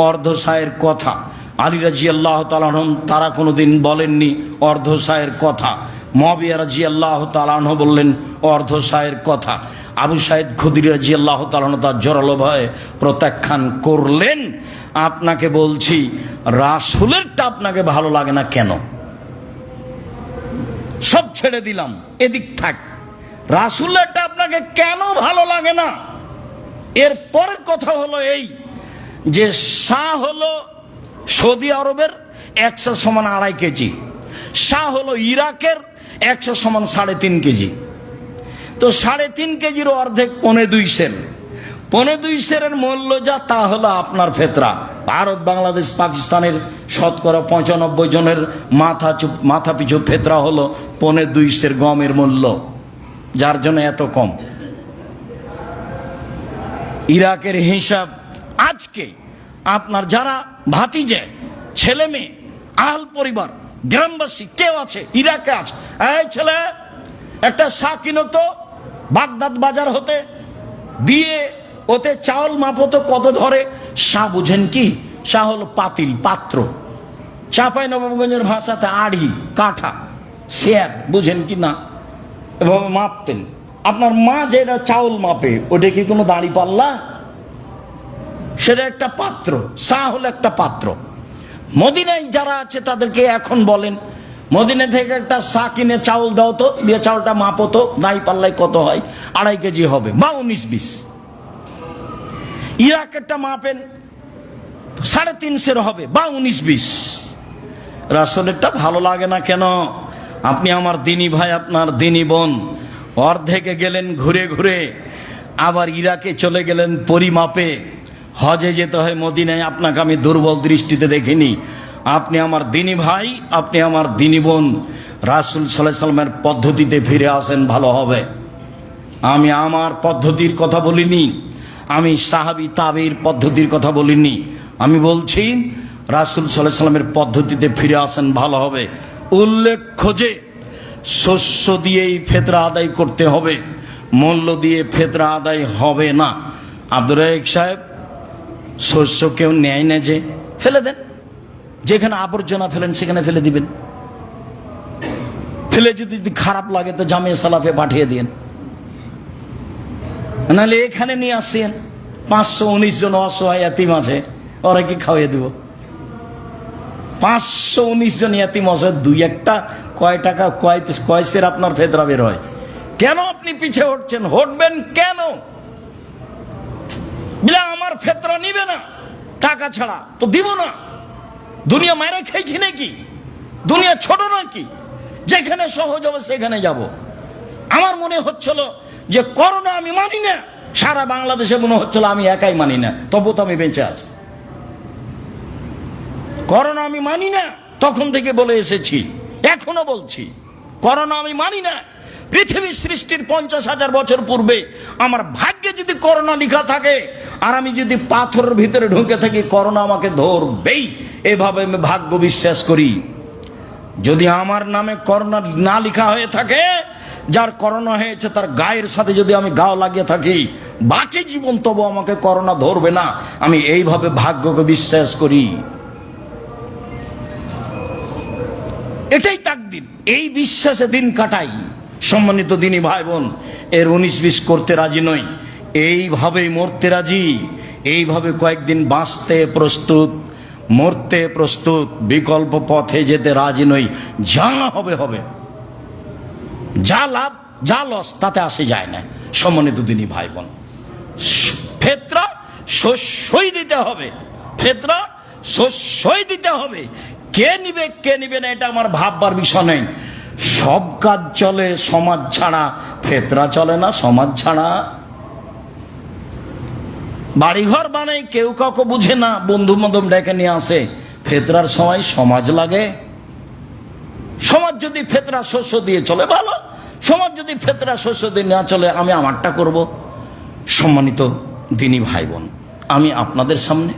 অর্ধ সায়ের কথা। আলী রাদিয়াল্লাহু তাআলা আনহু তারা কোনোদিন বলেননি অর্ধ সায়ের কথা। মুআবিয়া রাদিয়াল্লাহু তাআলা আনহু বললেন অর্ধ সায়ের কথা। আবু সাঈদ খুদরি রাদিয়াল্লাহু তাআলা আনহু তার জোরালো ভয়ে প্রত্যাখ্যান করলেন। আপনাকে বলছি, রাসূলেরটা আপনাকে ভালো লাগে না কেন? সব ছেড়ে দিলাম, এদিক থাক, রাসূলেরটা আপনাকে কেন ভালো লাগে না? এর পরের কথা হলো এই যে শাহ হলো সৌদি আরবের 100 সমান 2.5 কেজি, শাহ হলো ইরাকের 100 সমান 3.5 কেজি। তো 3.5 কেজির অর্ধেক 1.25 সের, 1.25 সেরের মূল্য যা তা হলো আপনার ফেতরা। ভারত, বাংলাদেশ, পাকিস্তানের শতকরা 95 জনের মাথা পিছু ফেতরা হলো 1.25 সের গমের মূল্য, যার জন্য এত কম। ইরাকের হিসাব আজকে আপনার যারা ভাতিজে, ছেলে মেয়ে, আহল পরিবার, গ্রামবাসী কেউ আছে ইরাকে আছে, এই ছেলে একটা শাহ কিনো তো বাগদাদ বাজার হতে, দিয়ে ওতে চাউল মাপতো কত ধরে। শাহ বুঝেন কি? শাহ হলো পাতিল, পাত্র। চাঁপাইনবাবগঞ্জের ভাষাতে আড়ি, কাঠা, শেয়ার, বুঝেন কি না? এভাবে মাপতেন। আপনার মা যেটা চাউল মাপে ওটা কি কোনো দাঁড়ি পাল্লা? সেটা একটা পাত্র। শাহ হলো একটা পাত্র। মদিনায় যারা আছে তাদেরকে এখন বলেন, মদিনা থেকে একটা শাহ কিনে চাউল দাও তো, দিয়ে চাউলটা মাপো তো, দাঁড়ি পাল্লায় কত হয়, 2.5 কেজি হবে বা 19-20। ইরাকেরটা মাপেন 3.5 সের হবে বা 19-20। রাসূলেরটা ভালো লাগে না কেন? আপনি আমার দিনী ভাই, আপনার দিনী বোন, অর্ধেকে গেলেন ঘুরে ঘুরে, আবার ইরাকে চলে গেলেন পরিমাপে। হজে যেতে হয় মদিনায়, আপনাকে আমি দুর্বল দৃষ্টিতে দেখিনি। আপনি আমার দিনী ভাই, আপনি আমার দিনী বোন, রাসূল সাল্লাল্লাহু আলাইহি ওয়াসাল্লামের পদ্ধতিতে ফিরে আসেন, ভালো হবে। আমি আমার পদ্ধতির কথা বলিনি, আমি সাহাবী তাবেঈর পদ্ধতির কথা বলিনি। আমি বলছি রাসূল সাল্লাল্লাহু আলাইহি ওয়াসাল্লামের পদ্ধতিতে ফিরে আসেন, ভালো হবে। উল্লেখ্য যে শস্য দিয়েই ফেতরা আদায় করতে হবে, মূল্য দিয়ে ফেতরা আদায় হবে না। আব্দুর রাজ্জাক সাহেব, শস্য কেউ নেয় না যে ফেলে দেন, যেখানে আবর্জনা ফেলেন সেখানে ফেলে দিবেন। ফেলে যদি খারাপ লাগে তো জামিয়া সালাফে পাঠিয়ে দিন, নাহলে এখানে নিয়ে আসছেন। 519 জন অসহায় এতিম আছে, ওরা কি খাওয়াই দিব? 519 জন এতিম অসহায়, 2-1টা কয় টাকা কয় সের আপনার ফেতরা বের হয়? কেন আপনি পিছে হটছেন? হটবেন কেন? বলে আমার ফেতরা নিবে না, টাকা ছাড়া তো দিব না। দুনিয়া মায়েরা খেয়েছি নাকি? দুনিয়া ছোট নাকি? যেখানে সহজ হবে সেখানে যাব। আমার মনে হচ্ছিল যে করোনা আমি মানি না, সারা বাংলাদেশে মনে হচ্ছিল আমি একাই মানি না, তবু তো আমি বেঁচে আছি। করোনা আমি মানি না, তখন থেকে বলে এসেছি, এখনো বলছি, করোনা আমি মানি না। পৃথিবীর সৃষ্টির 50,000 বছর পূর্বে আমার ভাগ্যে যদি করোনা লেখা থাকে, আর আমি যদি পাথরের ভিতরে ঢুকে থাকি, করোনা আমাকে ধরবেই, এভাবে আমি ভাগ্য বিশ্বাস করি। যদি আমার নামে করোনা না লেখা হয়ে থাকে, যার করোনা হয়েছে তার গায়ের সাথে যদি আমি গাও লাগিয়ে থাকি, বাকি জীবন তবু আমাকে করোনা ধরবে না। আমি এইভাবে ভাগ্যকে বিশ্বাস করি। এটাই তাকদীর, এই বিশ্বাসে দিন কাটাই। সম্মানিত দিনী ভাই বোন, এর 19-20 করতে রাজি নই, এইভাবেই মরতে রাজি। এইভাবে কয়েকদিন বাঁচতে প্রস্তুত, মরতে প্রস্তুত, বিকল্প পথে যেতে রাজি নই। যা হবে হবে, যা লাভ যা লস তাতে আসে যায় না। সম্মানিত দিনী ভাই বোন, ফেতরা শস্যই দিতে হবে, ফেতরা শস্যই দিতে হবে। কে নিবে কে নিবে না এটা আমার ভাববার বিষয় নেই। সব কাজ চলে সমাজ ছাড়া, ফেতরা চলে না সমাজ ছাড়া। বাড়িঘর বানাই, কেউ কাউকে বুঝে না, বন্ধু বান্ধব ডেকে নিয়ে আসে, ফেতরার সময় সমাজ লাগে। সমাজ যদি ফেতরা শস্য দিয়ে চলে ভালো, সমাজ যদি ফেতরা শস্য দিয়ে না চলে আমি আমারটা করব। সম্মানিত দিনী ভাই বোন, আমি আপনাদের সামনে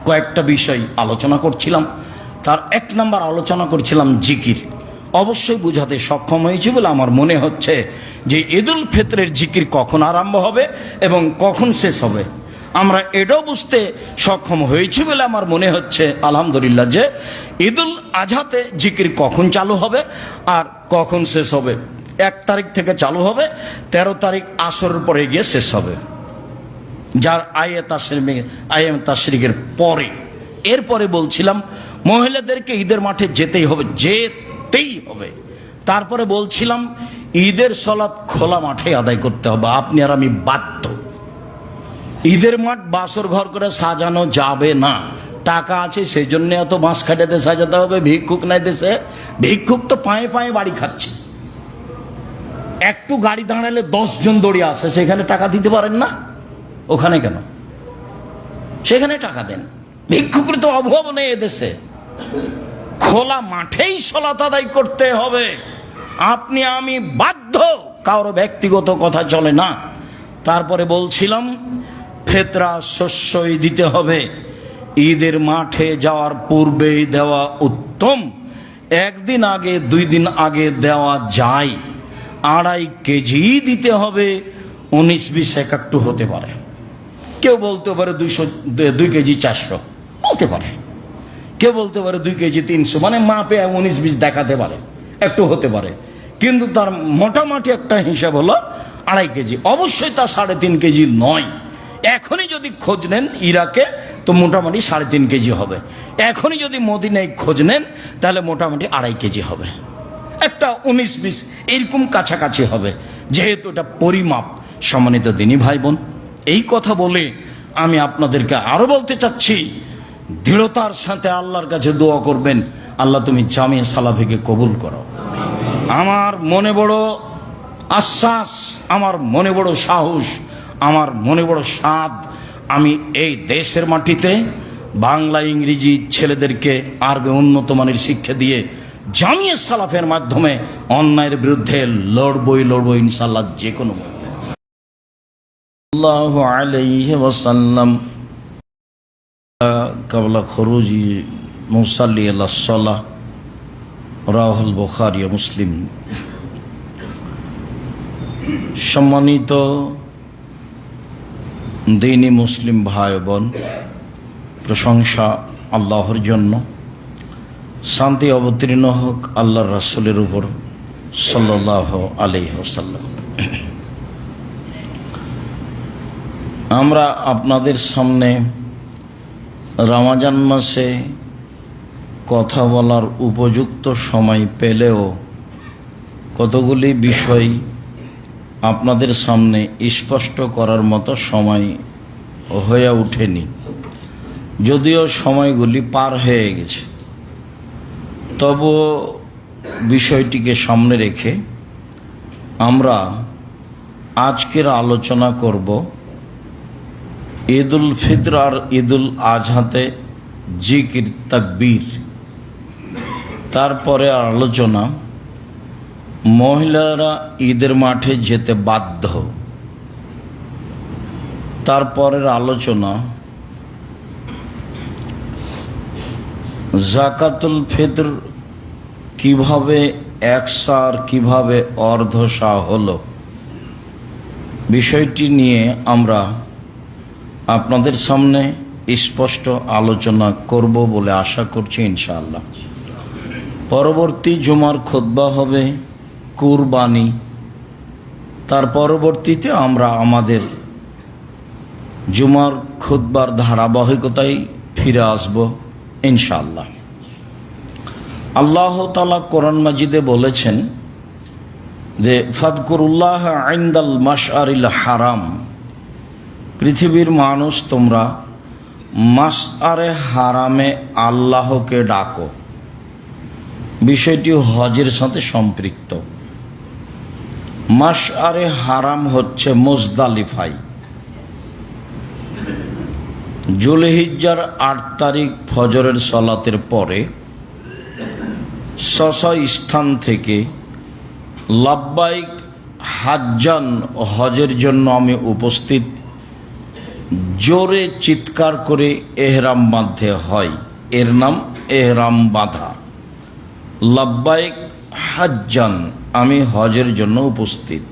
কয়েকটা বিষয় আলোচনা করছিলাম। তার 1 নম্বর আলোচনা করছিলাম জিকির। অবশ্যই বুঝাতে সক্ষম হয়েছি বলে আমার মনে হচ্ছে যে ঈদুল ফিতরের জিকির কখন আরম্ভ হবে এবং কখন শেষ হবে। আমরা এটাও বুঝতে সক্ষম হয়েছি বলে আমার মনে হচ্ছে আলহামদুলিল্লাহ যে ঈদুল আজহাতে জিকির কখন চালু হবে আর কখন শেষ হবে। 1 তারিখ থেকে চালু হবে, 13 তারিখ আসরের পরে গিয়ে শেষ হবে, যার আইয়াম তাশরিকের পরে। এরপরে বলছিলাম মহিলাদেরকে ঈদের মাঠে যেতেই হবে, যেতেই হবে। তারপরে বলছিলাম ঈদের সালাত খোলা মাঠে আদায় করতে হবে, আপনি আর আমি বাধ্য। ঈদের মাঠ বাসর ঘর করে সাজানো যাবে না। টাকা আছে সেই জন্য এত বাঁশ খাটাতে সাজাতে হবে। ভিক্ষুক নাই দেশে, ভিক্ষুক তো পায়ে পায়ে বাড়ি খাচ্ছে। একটু গাড়ি দাঁড়ালে 10 জন দৌড়িয়ে আসে, সেখানে টাকা দিতে পারেন না? ওখানে কেন? সেখানে টাকা দেন। ভিক্ষুকের তো অভাব নেই এদেশে। খোলা মাঠেই সালাত আদায় করতে হবে, আপনি আমি বাধ্য, কারো ব্যক্তিগত কথা চলে না। তারপরে বলছিলাম ফেতরা শস্যই দিতে হবে, ঈদের মাঠে যাওয়ার পূর্বেই দেওয়া উত্তম। 1 দিন আগে 2 দিন আগে দেওয়া যায়। 2.5 কেজি দিতে হবে, 19-20 একটু হতে পারে। কেউ বলতে পারে 2 কেজি 400 বলতে পারে, কেউ বলতে পারে 2 কেজি 300, মানে মাপে 19-20 দেখাতে পারে, একটু হতে পারে। কিন্তু তার মোটামুটি একটা হিসাব হলো 2.5 কেজি। অবশ্যই তা 3.5 কেজি নয়। এখনই যদি খোঁজ নেন ইরাকে, তো মোটামুটি 3.5 কেজি হবে। এখনই যদি মদিনায় খোঁজ নেন, তাহলে মোটামুটি 2.5 কেজি হবে। একটা 19-20 এরকম কাছাকাছি হবে, যেহেতু এটা পরিমাপ। সম্মানিত দিনী ভাই বোন, এই কথা বলে আমি আপনাদেরকে আরো বলতে চাচ্ছি, দৃঢ়তার সাথে আল্লাহর কাছে দোয়া করবেন, আল্লাহ তুমি জামিয়া সালাফিকে কবুল করো। আমার মনে বড় আশ্বাস, আমার মনে বড় সাহস, আমার মনে বড় সাধ, আমি এই দেশের মাটিতে বাংলা ইংরেজি ছেলেদেরকে আরবে উন্নত মানের শিক্ষা দিয়ে জামিয়া সালাফের মাধ্যমে অন্যায়ের বিরুদ্ধে লড়বই ইনশাআল্লাহ, যে কোনো মূল্যে। সাল্লাল্লাহু আলাইহি ওয়াসাল্লাম কাবলা খরুজি মুসাল্লি আলাস সালাহ, রাওয়াহুল বুখারী ও মুসলিম। সম্মানিত দ্বীনি মুসলিম ভাই বোন, প্রশংসা আল্লাহর জন্য, শান্তি অবতীর্ণ হোক আল্লাহর রাসূলের উপর সাল্লাল্লাহু আলাইহি ওয়াসাল্লাম। আমরা আপনাদের সামনে রমজান মাসে কথা বলার উপযুক্ত সময় পেলেও কতগুলি বিষয় আপনাদের সামনে স্পষ্ট করার মতো সময় হয়ে ওঠেনি, যদিও সময়গুলি পার হয়ে গেছে। তবুও বিষয়টিকে সামনে রেখে আমরা আজকের আলোচনা করব ঈদুল ফিতর আর ঈদুল আজহাতে জিকির তাকবীর। তারপরে আলোচনা মহিলারা ঈদের মাঠে যেতে বাধ্য। তারপরের আলোচনা জাকাতুল ফিতর কিভাবে 1 সা আর কিভাবে অর্ধ সা হলো, বিষয়টি নিয়ে আমরা আপনাদের সামনে স্পষ্ট আলোচনা করব বলে আশা করছি ইনশাআল্লাহ। পরবর্তী জুমার খুতবা হবে কুরবানি। তার পরবর্তীতে আমরা আমাদের জুমার খুতবার ধারাবাহিকতায় ফিরে আসব ইনশাআল্লাহ। আল্লাহ তাআলা কোরআন মাজিদে বলেছেন যে ফাদকুরুল্লাহ ইনদাল মাশআরিল হারাম, পৃথিবীর মানুষ তোমরা মাশআরে হারামে আল্লাহকে ডাকো। বিষয়টি হজের সাথে সম্পৃক্ত। মাশআরে হারাম হচ্ছে মুজদালিফায়, জুলহিজ্জার 8 তারিখ ফজরের সালাতের পরে স্থান থেকে লাব্বাইক হাজ্জান, হজের জন্য আমি উপস্থিত, জোরে চিৎকার করে এহরাম বাঁধতে হয়। এর নাম এহরাম বাঁধা। লাব্বাইক হাজ্জান, আমি হজের জন্য উপস্থিত,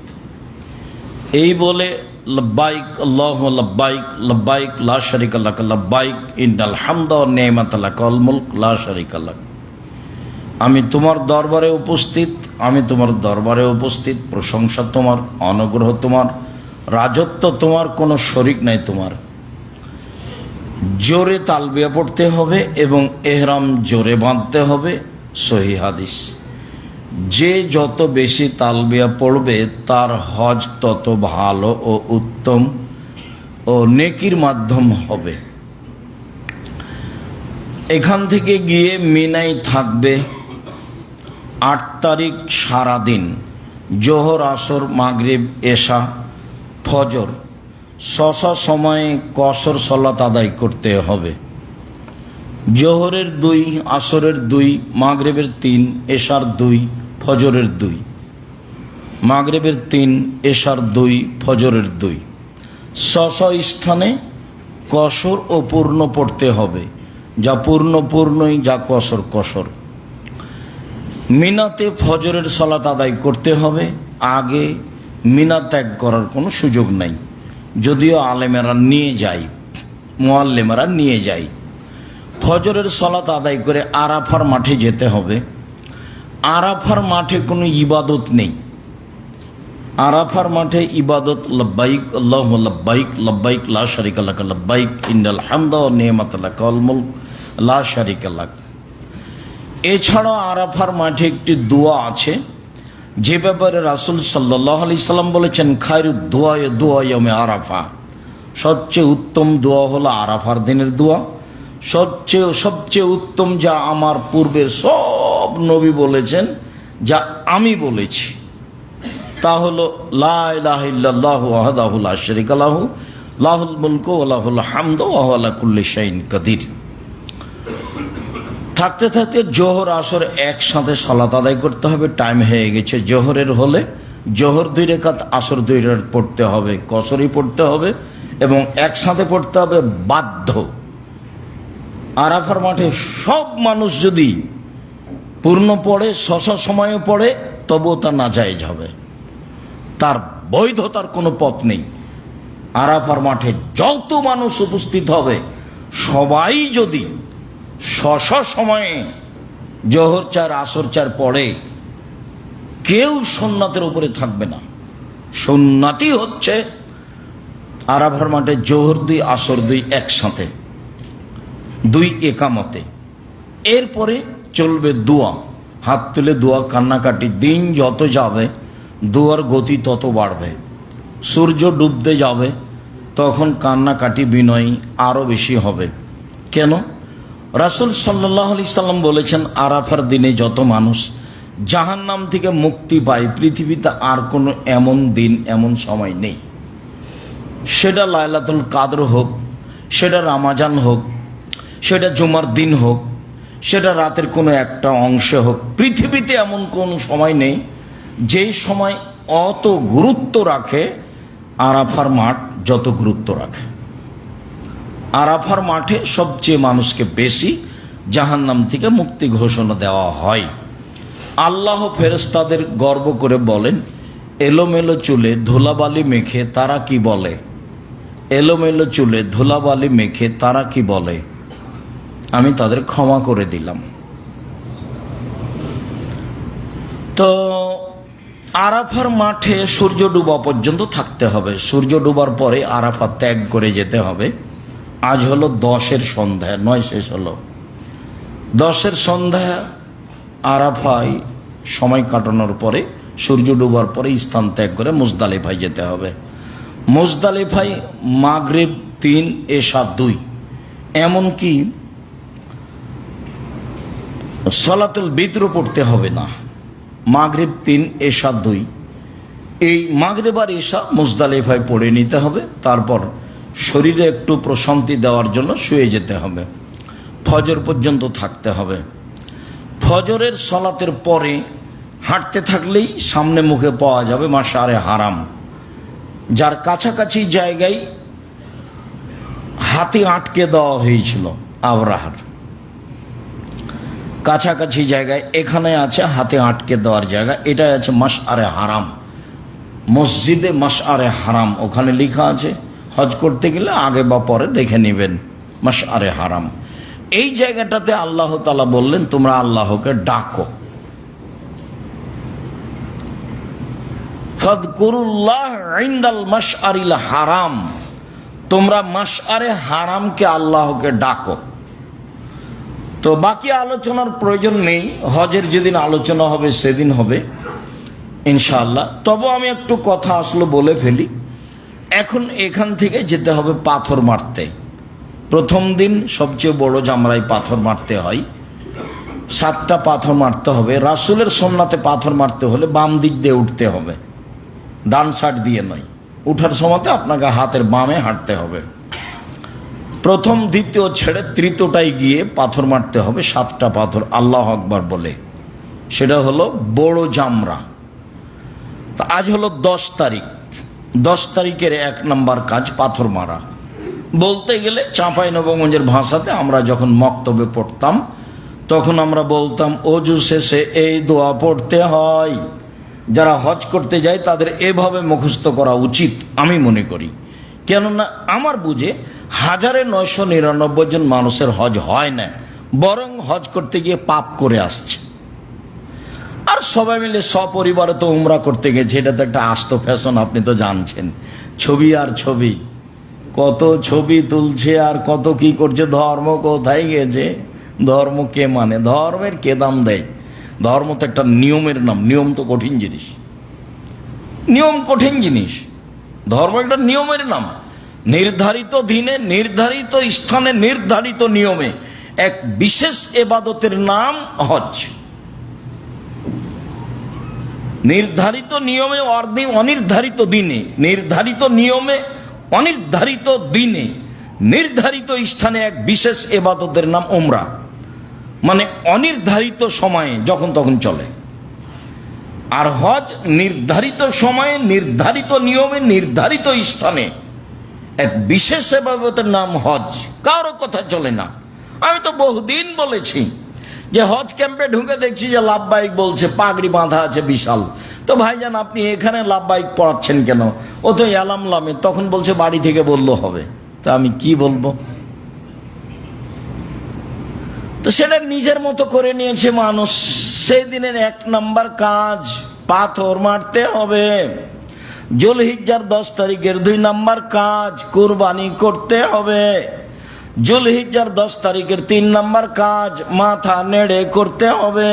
এই বলে লব্বাইক আল্লাহুম্মা লব্বাইক লব্বাইক লা শারিকা লাক লব্বাইক ইন্নাল হামদা ওয়ান নি'মাতা লাকাল মুলক লা শারিকা লাক। আমি তোমার দরবারে উপস্থিত, আমি তোমার দরবারে উপস্থিত, প্রশংসা তোমার, অনুগ্রহ তোমার, রাজত্ব তোমার, কোনো শরিক নাই তোমার। জোরে তালবিয়া পড়তে হবে এবং এহরাম জোরে বাঁধতে হবে, সহিহ হাদিস। যে যত বেশি তালবিয়া পড়বে তার হজ তত ভালো ও উত্তম ও নেকির মাধ্যম হবে। এখান থেকে গিয়ে মিনাই থাকবে 8 তারিখ সারাদিন, জোহর, আসর, মাগরিব, এশা, ফজর সময়ে কসর সালাত আদায় করতে হবে। জোহরের 2, আসরের 2, মাগরিবের 3, এশার 2, ফজরের 2, মাগরিবের 3, এশার 2, ফজরের 2 স্থানে কসর ও পূর্ণ পড়তে হবে, যা পূর্ণ পূর্ণই, যা কসর কসর। মিনাতে ফজরের সালাত আদায় করতে হবে। আগে মিনা ত্যাগ করার কোনো সুযোগ নাই, যদিও আলেমেরা নিয়ে যায়, মুআল্লিমেরা নিয়ে যায়। ফজরের সালাত আদায় করে আরাফার মাঠে যেতে হবে। আরাফার মাঠে কোনো ইবাদত নেই। আরাফার মাঠে ইবাদত লব্বাইক আল্লাহুম্মা লব্বাইক লব্বাইক লা শারিকা লাক লব্বাইক ইন্নাল হামদা ওয়ান নি'মাতা লাকাল মুলক লা শারিকা লাক। এছাড়াও আরাফার মাঠে একটি দোয়া আছে, যে ব্যাপারে রাসূল সাল্লাল্লাহু আলাইহি সাল্লাম বলেছেন, খায়রুদ দুআয়ে দুআ ইয়াউমে আরাফা। সবচেয়ে উত্তম দোয়া হলো আরাফার দিনের দোয়া। সবচেয়ে উত্তম, যা আমার পূর্বের সব নবী বলেছেন, যা আমি বলেছি, তা হলো লা ইলাহা ইল্লাল্লাহু ওয়াহদাহু লা শারীকা লাহু লাহুল মুলকু ওয়া লাহুল হামদু ওয়া হুয়া আলা কুল্লি শাইইন কাদির। থাকতে থাকতে জোহর আসর একসাথে সালাত আদায় করতে হবে। টাইম হয়ে গেছে জোহরের, হলে জোহর 2 রাকাত, আসর 2 রাকাত পড়তে হবে, কসরই পড়তে হবে এবং একসাথে পড়তে হবে, বাধ্য। আরাফার মাঠে সব মানুষ যদি পূর্ণ পড়ে, সময়ে পড়ে, তবুও তা নাজায়েজ হবে, তার বৈধতার কোনো পথ নেই। আরাফার মাঠে যত মানুষ উপস্থিত হবে, সবাই যদি সময়ে জোহর 4, আসর 4 পড়ে, কেউ সুন্নাতের উপরে থাকবে না। সুন্নাতই হচ্ছে আরাফার মাঠে জোহর 2, আসর 2 একসাথে, 2 একামতে। এরপরে চলবে দোয়া, হাত তুলে দোয়া, কান্নাকাটি। দিন যত যাবে দোয়ার গতি তত বাড়বে। সূর্য ডুবতে যাবে, তখন কান্নাকাটি, বিনয় আরও বেশি হবে। কেন? রাসূল সাল্লাল্লাহু আলাইহি সাল্লাম বলেছেন, আরাফার দিনে যত মানুষ জাহান্নাম থেকে মুক্তি পায়, পৃথিবীতে আর কোনো এমন দিন, এমন সময় নেই। সেটা লাইলাতুল কাদর হোক, সেটা রমজান হোক, সেটা জুমার দিন হোক, সেটা রাতের কোনো একটা অংশ হোক, পৃথিবীতে এমন কোনো সময় নেই যেই সময় অত গুরুত্ব রাখে আরাফার মাঠ যত গুরুত্ব রাখে। আরাফার মাঠে সবচেয়ে মানুষকে বেশি জাহান্নাম থেকে মুক্তি ঘোষণা দেওয়া হয়। আল্লাহ ফেরেশতাদের গর্ব করে বলেন, এলোমেলো চুলে ধুলাবালি মেখে তারা কি বলে? এলোমেলো চুলে ধুলাবালি মেখে তারা কি বলে? আমি তাদের ক্ষমা করে দিলাম। তো আরাফার মাঠে সূর্য ডুবা পর্যন্ত থাকতে হবে। সূর্য ডুবার পরে আরাফা ত্যাগ করে যেতে হবে। আজ হলো 10-এর সন্ধ্যা, 9 শেষ হলো। 10-এর সন্ধ্যা আরাফায় সময় কাটানোর পরে, সূর্য ডুবার পরে স্থান ত্যাগ করে মুজদালিফায় যেতে হবে। মুজদালিফায় মাগরিব 3, এশা 2, এমনকি সালাতুল বিতর পড়তে হবে না। মাগরিব 3, এশা 2, এই মাগরিব আর এশা মুজদালিফায় পড়ে নিতে হবে। তারপর শরীরে একটু প্রশান্তি দেওয়ার জন্য শুয়ে যেতে হবে। ফজর পর্যন্ত থাকতে হবে। ফজরের সালাতের পরে হাঁটতে থাকলেই সামনে মুখে পাওয়া যাবে মাশআরে হারাম, যার কাছাকাছি জায়গায় হাতে আটকে দেওয়া হয়েছিল আবরাহার। কাছাকাছি জায়গায় এখানে আছে হাতে আটকে দেওয়ার জায়গা, এটাই আছে মাশআরে হারাম। মসজিদে মাশআরে হারাম, ওখানে লেখা আছে, হজ করতে গেলে আগে বা পরে দেখে নেবেন মাশআরে হারাম। এই জায়গাটাতে আল্লাহ তাআলা বললেন তোমরা আল্লাহকে ডাকো, ফাযকুরুল্লাহ ইনদাল মাশআরিল হারাম, তোমরা মাশআরে হারামকে আল্লাহকে ডাকো। তো বাকি আলোচনার প্রয়োজন নেই, হজের যেদিন আলোচনা হবে সেদিন হবে ইনশাআল্লাহ। তবে আমি একটু কথা আসলো বলে ফেলি। এখন এখান থেকে যেতে হবে পাথর মারতে। প্রথম দিন সবচেয়ে বড় জামরায় পাথর মারতে হয়, 7টা পাথর মারতে হবে। রাসূলের সুন্নাতে পাথর মারতে হলে বাম দিক দিয়ে উঠতে হবে, ডান সাইড দিয়ে নয়। উঠার সময়তে আপনাকে হাতের বামে হাঁটতে হবে। প্রথম দ্বিতীয় ছেড়ে তৃতীয়টায় গিয়ে পাথর মারতে হবে, 7টা পাথর আল্লাহু আকবার বলে। সেটা হলো বড় জামরা। তা আজ হলো 10 তারিখ। 10 তারিখের 1 নম্বর কাজ পাথর মারা। বলতে গেলে চাঁপাইনবাবগঞ্জের ভাষাতে আমরা যখন মক্তবে পড়তাম তখন আমরা বলতাম অজু শেষে এই দোয়া পড়তে হয়। যারা হজ করতে যায় তাদের এভাবে মুখস্থ করা উচিত আমি মনে করি। কেননা আমার বুঝে 1999 জন মানুষের হজ হয় না, বরং হজ করতে গিয়ে পাপ করে আসছে। আর সবাই মিলে সপরিবারে তো উমরা করতে গেছে, এটা তো একটা আস্ত ফ্যাশন, আপনি তো জানছেন। ছবি আর ছবি, কত ছবি তুলছে আর কত কি করছে। ধর্ম কোথায় গেছে? ধর্ম কে মানে? ধর্মের কে দাম দেয়? ধর্ম তো একটা নিয়মের নাম। নিয়ম তো কঠিন জিনিস, নিয়ম কঠিন জিনিস। ধর্ম একটা নিয়মের নাম। নির্ধারিত দিনে, নির্ধারিত স্থানে, নির্ধারিত নিয়মে এক বিশেষ এবাদতের নাম হজ। নির্ধারিত নিয়মে অনির্ধারিত দিনে, নির্ধারিত নিয়মে অনির্ধারিত দিনে, নির্ধারিত স্থানে এক বিশেষ এবাদতের নাম উমরা। মানে অনির্ধারিত সময়ে যখন তখন চলে। আর হজ নির্ধারিত সময়ে, নির্ধারিত নিয়মে, নির্ধারিত স্থানে এক বিশেষ এবাদতের নাম হজ। কারো কথা চলে না। আমি তো বহুদিন বলেছি যে হজ ক্যাম্পে ঢুকে দেখছি যে লাব্বাইক বলছে, পাগড়ি বাঁধা আছে বিশাল। তো ভাইজান আপনি এখানে লাব্বাইক পড়াচ্ছেন কেন? ও তো এলাম লামে। তখন বলছে বাড়ি থেকে বললো হবে। তা আমি কি বলবো? তো সেটা নিজের মতো করে নিয়েছে মানুষ। সেই দিনের 1 নম্বর কাজ পাথর মারতে হবে। জুলহিজ্জার 10 তারিখের 2 নম্বর কাজ কুরবানি করতে হবে। জুলহিজ্জার 10 তারিখের 3 নম্বর কাজ মাথা নেড়ে করতে হবে।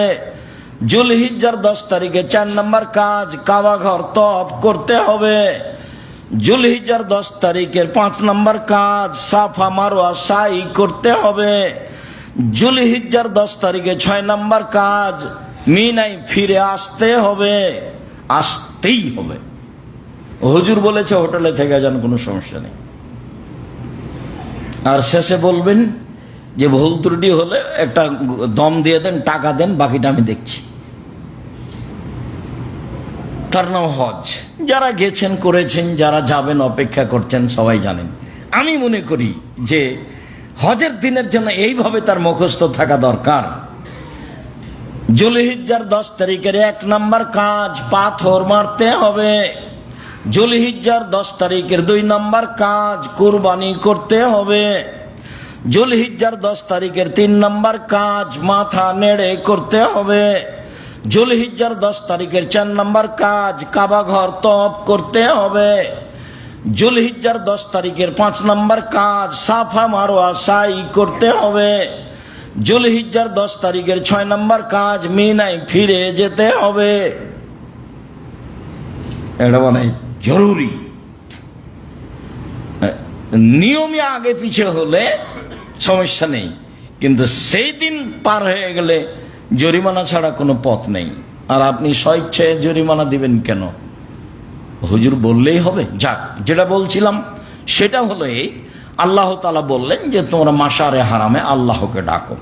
জুলহিজ্জার 10 তারিখে 4 নম্বর কাজ কাবা ঘর তওয়াফ করতে হবে। জুলহিজ্জার 10 তারিখের 5 নম্বর কাজ সাফা মারওয়া সাই করতে হবে। জুলহিজ্জার 10 তারিখে 6 নম্বর কাজ মিনায় ফিরে আসতে হবে, আসতেই হবে। হুজুর বলেছে হোটেলে থেকে যান, কোনো সমস্যা নেই। আর শেষে বলবেন যে ভুল ত্রুটি হলে একটা দম দিয়ে দেন, টাকা দেন, বাকিটা আমি দেখছি। তার নাম হজ। যারা গেছেন, করেছেন, যারা যাবেন, অপেক্ষা করছেন, সবাই জানেন। আমি মনে করি যে হজের দিনের জন্য এইভাবে তার মুখস্থ থাকা দরকার। জুলহিজ্জার 10 তারিখের 1 নম্বর কাজ পাথর মারতে হবে। জুলহিজ্জার 10 তারিখের 2 নম্বর কাজ কুরবানি করতে হবে। জুলহিজ্জার 10 তারিখের 3 নম্বর কাজ মাথা নেড়ে করতে হবে। জুলহিজ্জার 10 তারিখের 4 নম্বর কাজ কাবা ঘর তওয়াফ করতে হবে। জুলহিজ্জার 10 তারিখের 5 নম্বর কাজ সাফা মারওয়া সাই করতে হবে। জুলহিজ্জার 10 তারিখের 6 নম্বর কাজ মিনায় ফিরে যেতে হবে। এটা মানে জরুরি। নিয়মে আগে পিছে হলে সমস্যা নেই, কিন্তু সেই দিন পার হয়ে গেলে জরিমানা ছাড়া কোনো পথ নেই। আর আপনি স্বেচ্ছায় জরিমানা দিবেন কেন? হুজুর বললেই হবে। যাক, যেটা বলছিলাম সেটা হলো এই, আল্লাহ তাআলা বললেন যে তোমরা মাশআরে হারামে আল্লাহকে ডাকো।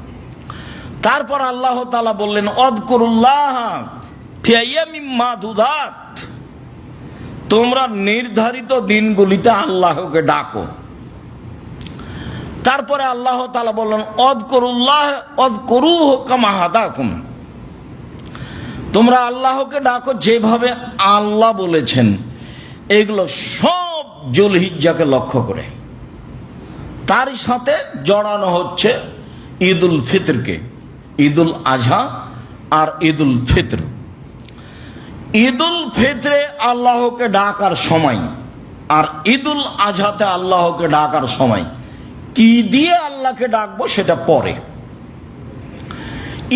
তারপর আল্লাহ তাআলা বললেন অযকুরুল্লাহ ফি আইয়ামিম মাদুদাত, তোমরা নির্ধারিত দিনগুলিতে আল্লাহকে ডাকো। তারপরে আল্লাহ তাআলা বললেন অযকুরুল্লাহ অযকুরুহু কামা হাদাকুম, তোমরা আল্লাহকে ডাকো যেভাবে আল্লাহ বলেছেন এগুলো সব জুলহিজ্জাকে লক্ষ্য করে। তারই সাথে জড়ানো হচ্ছে ঈদুল ফিতরকে, ঈদুল আজহা আর ঈদুল ফিতর। ঈদুল ফিতরে আল্লাহকে ডাকার সময় আর ঈদুল আজহাতে আল্লাহকে ডাকার সময় কি দিয়ে আল্লাহকে ডাকবো সেটা পরে।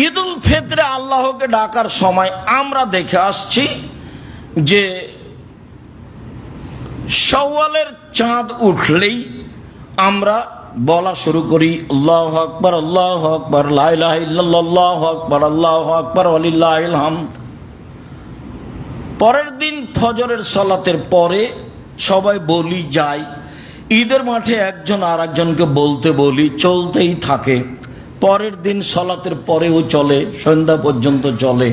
ঈদুল ফিতরে আল্লাহকে ডাকার সময় আমরা দেখে আসছি যে শাওয়ালের চাঁদ উঠলেই আমরা বলা শুরু করি আল্লাহু আকবার, আল্লাহু আকবার, লা ইলাহা ইল্লাল্লাহ, আল্লাহু আকবার, আল্লাহু আকবার, ওয়ালিল্লাহিল হামদ। পরের দিন ফজরের সালাতের পরে সবাই বলি যায়, ঈদের মাঠে একজন আর একজনকে বলতে বলি, চলতেই থাকে। পরের দিন সালাতের পরেও চলে, সন্ধ্যা পর্যন্ত চলে।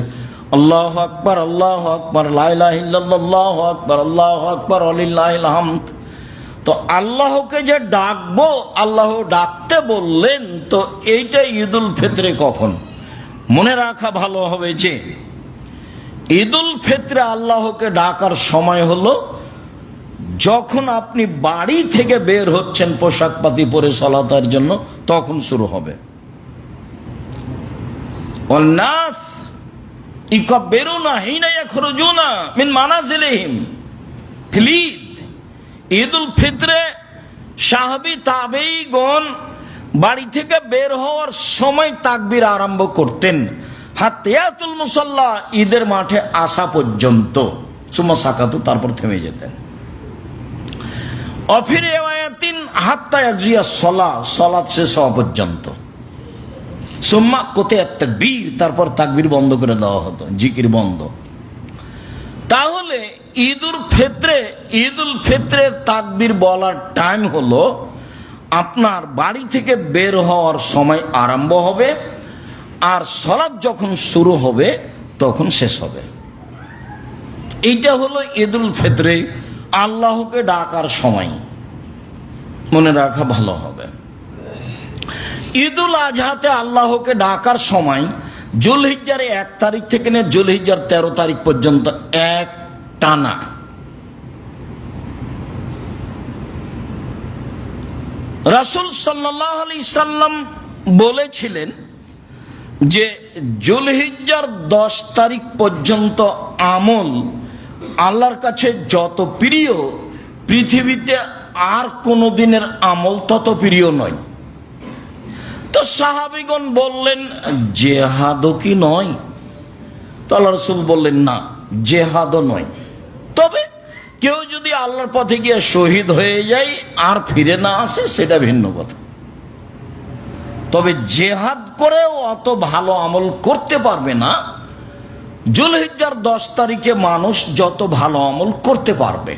আল্লাহু আকবার, আল্লাহু আকবার, লা ইলাহা ইল্লাল্লাহ, আল্লাহু আকবার, আল্লাহু আকবার, ওয়ালিল্লাহিল হামদ। তো আল্লাহকে যে ডাকবো, আল্লাহ ডাকতে বললেন, তো এইটা ঈদুল ফিতরে কখন? মনে রাখা ভালো হবে যে ঈদুল ফিতরে আল্লাহকে ডাকার সময় হলো যখন আপনি বাড়ি থেকে বের হচ্ছেন পোশাক পাতি পরে সালাতের জন্য, তখন শুরু হবে। ওয়ান্নাস ইকাব্বিরুনা হিনা ইয়াখরুজুনা মিন মানাজিলিহিম ফিল ঈদ। ঈদুল ফিতরে সাহাবী তাবেঈগণ বাড়ি থেকে বের হওয়ার সময় তাকবীর আরম্ভ করতেন, হাত্তায়াতুল মুসাল্লা, ঈদের মাঠে আসা পর্যন্ত। সুম্মা সাকাতু, তারপর থেমে যেতেন। অফি রিওয়ায়াতিন হাত্তা ইয়াকজিয়া সালাহ, সালাত শেষ হওয়া পর্যন্ত। সুম্মা কুতিআত তাকবীর, তারপর তাকবীর বন্ধ করে দেওয়া হতো, জিকির বন্ধ। তাহলে ঈদুল ফিতরের তাকবীর বলার টাইম হলো আপনার বাড়ি থেকে বের হওয়ার সময় আরম্ভ হবে, আর সালাত যখন শুরু হবে তখন শেষ হবে। এইটা হলো ঈদুল ফিতরে আল্লাহকে ডাকার সময়। মনে রাখা ভালো হবে। ঈদুল আজহাতে আল্লাহকে ডাকার সময় জুলহিজ্জার 1 তারিখ থেকে নিয়ে জুলহিজ্জার 13 তারিখ পর্যন্ত এক টানা। রাসূল সাল্লাল্লাহু আলাইহি সাল্লাম বলেছিলেন যে জুলহিজ্জার 10 তারিখ পর্যন্ত আমল আল্লাহর কাছে যত প্রিয়, পৃথিবীতে আর কোনো দিনের আমল তত প্রিয় নয়। তো সাহাবীগণ বললেন, জেহাদও কি নয়? তো আল্লাহ রাসূল বললেন, না, জেহাদও নয়। তবে কেউ যদি আল্লাহর পথে গিয়ে শহীদ হয়ে যায় আর ফিরে না আসে, সেটা ভিন্ন কথা। তবে জেহাদ করেও অত ভালো আমল করতে পারবে না জুলহিজ্জার 10 তারিখে মানুষ যত ভালো আমল করতে পারবে।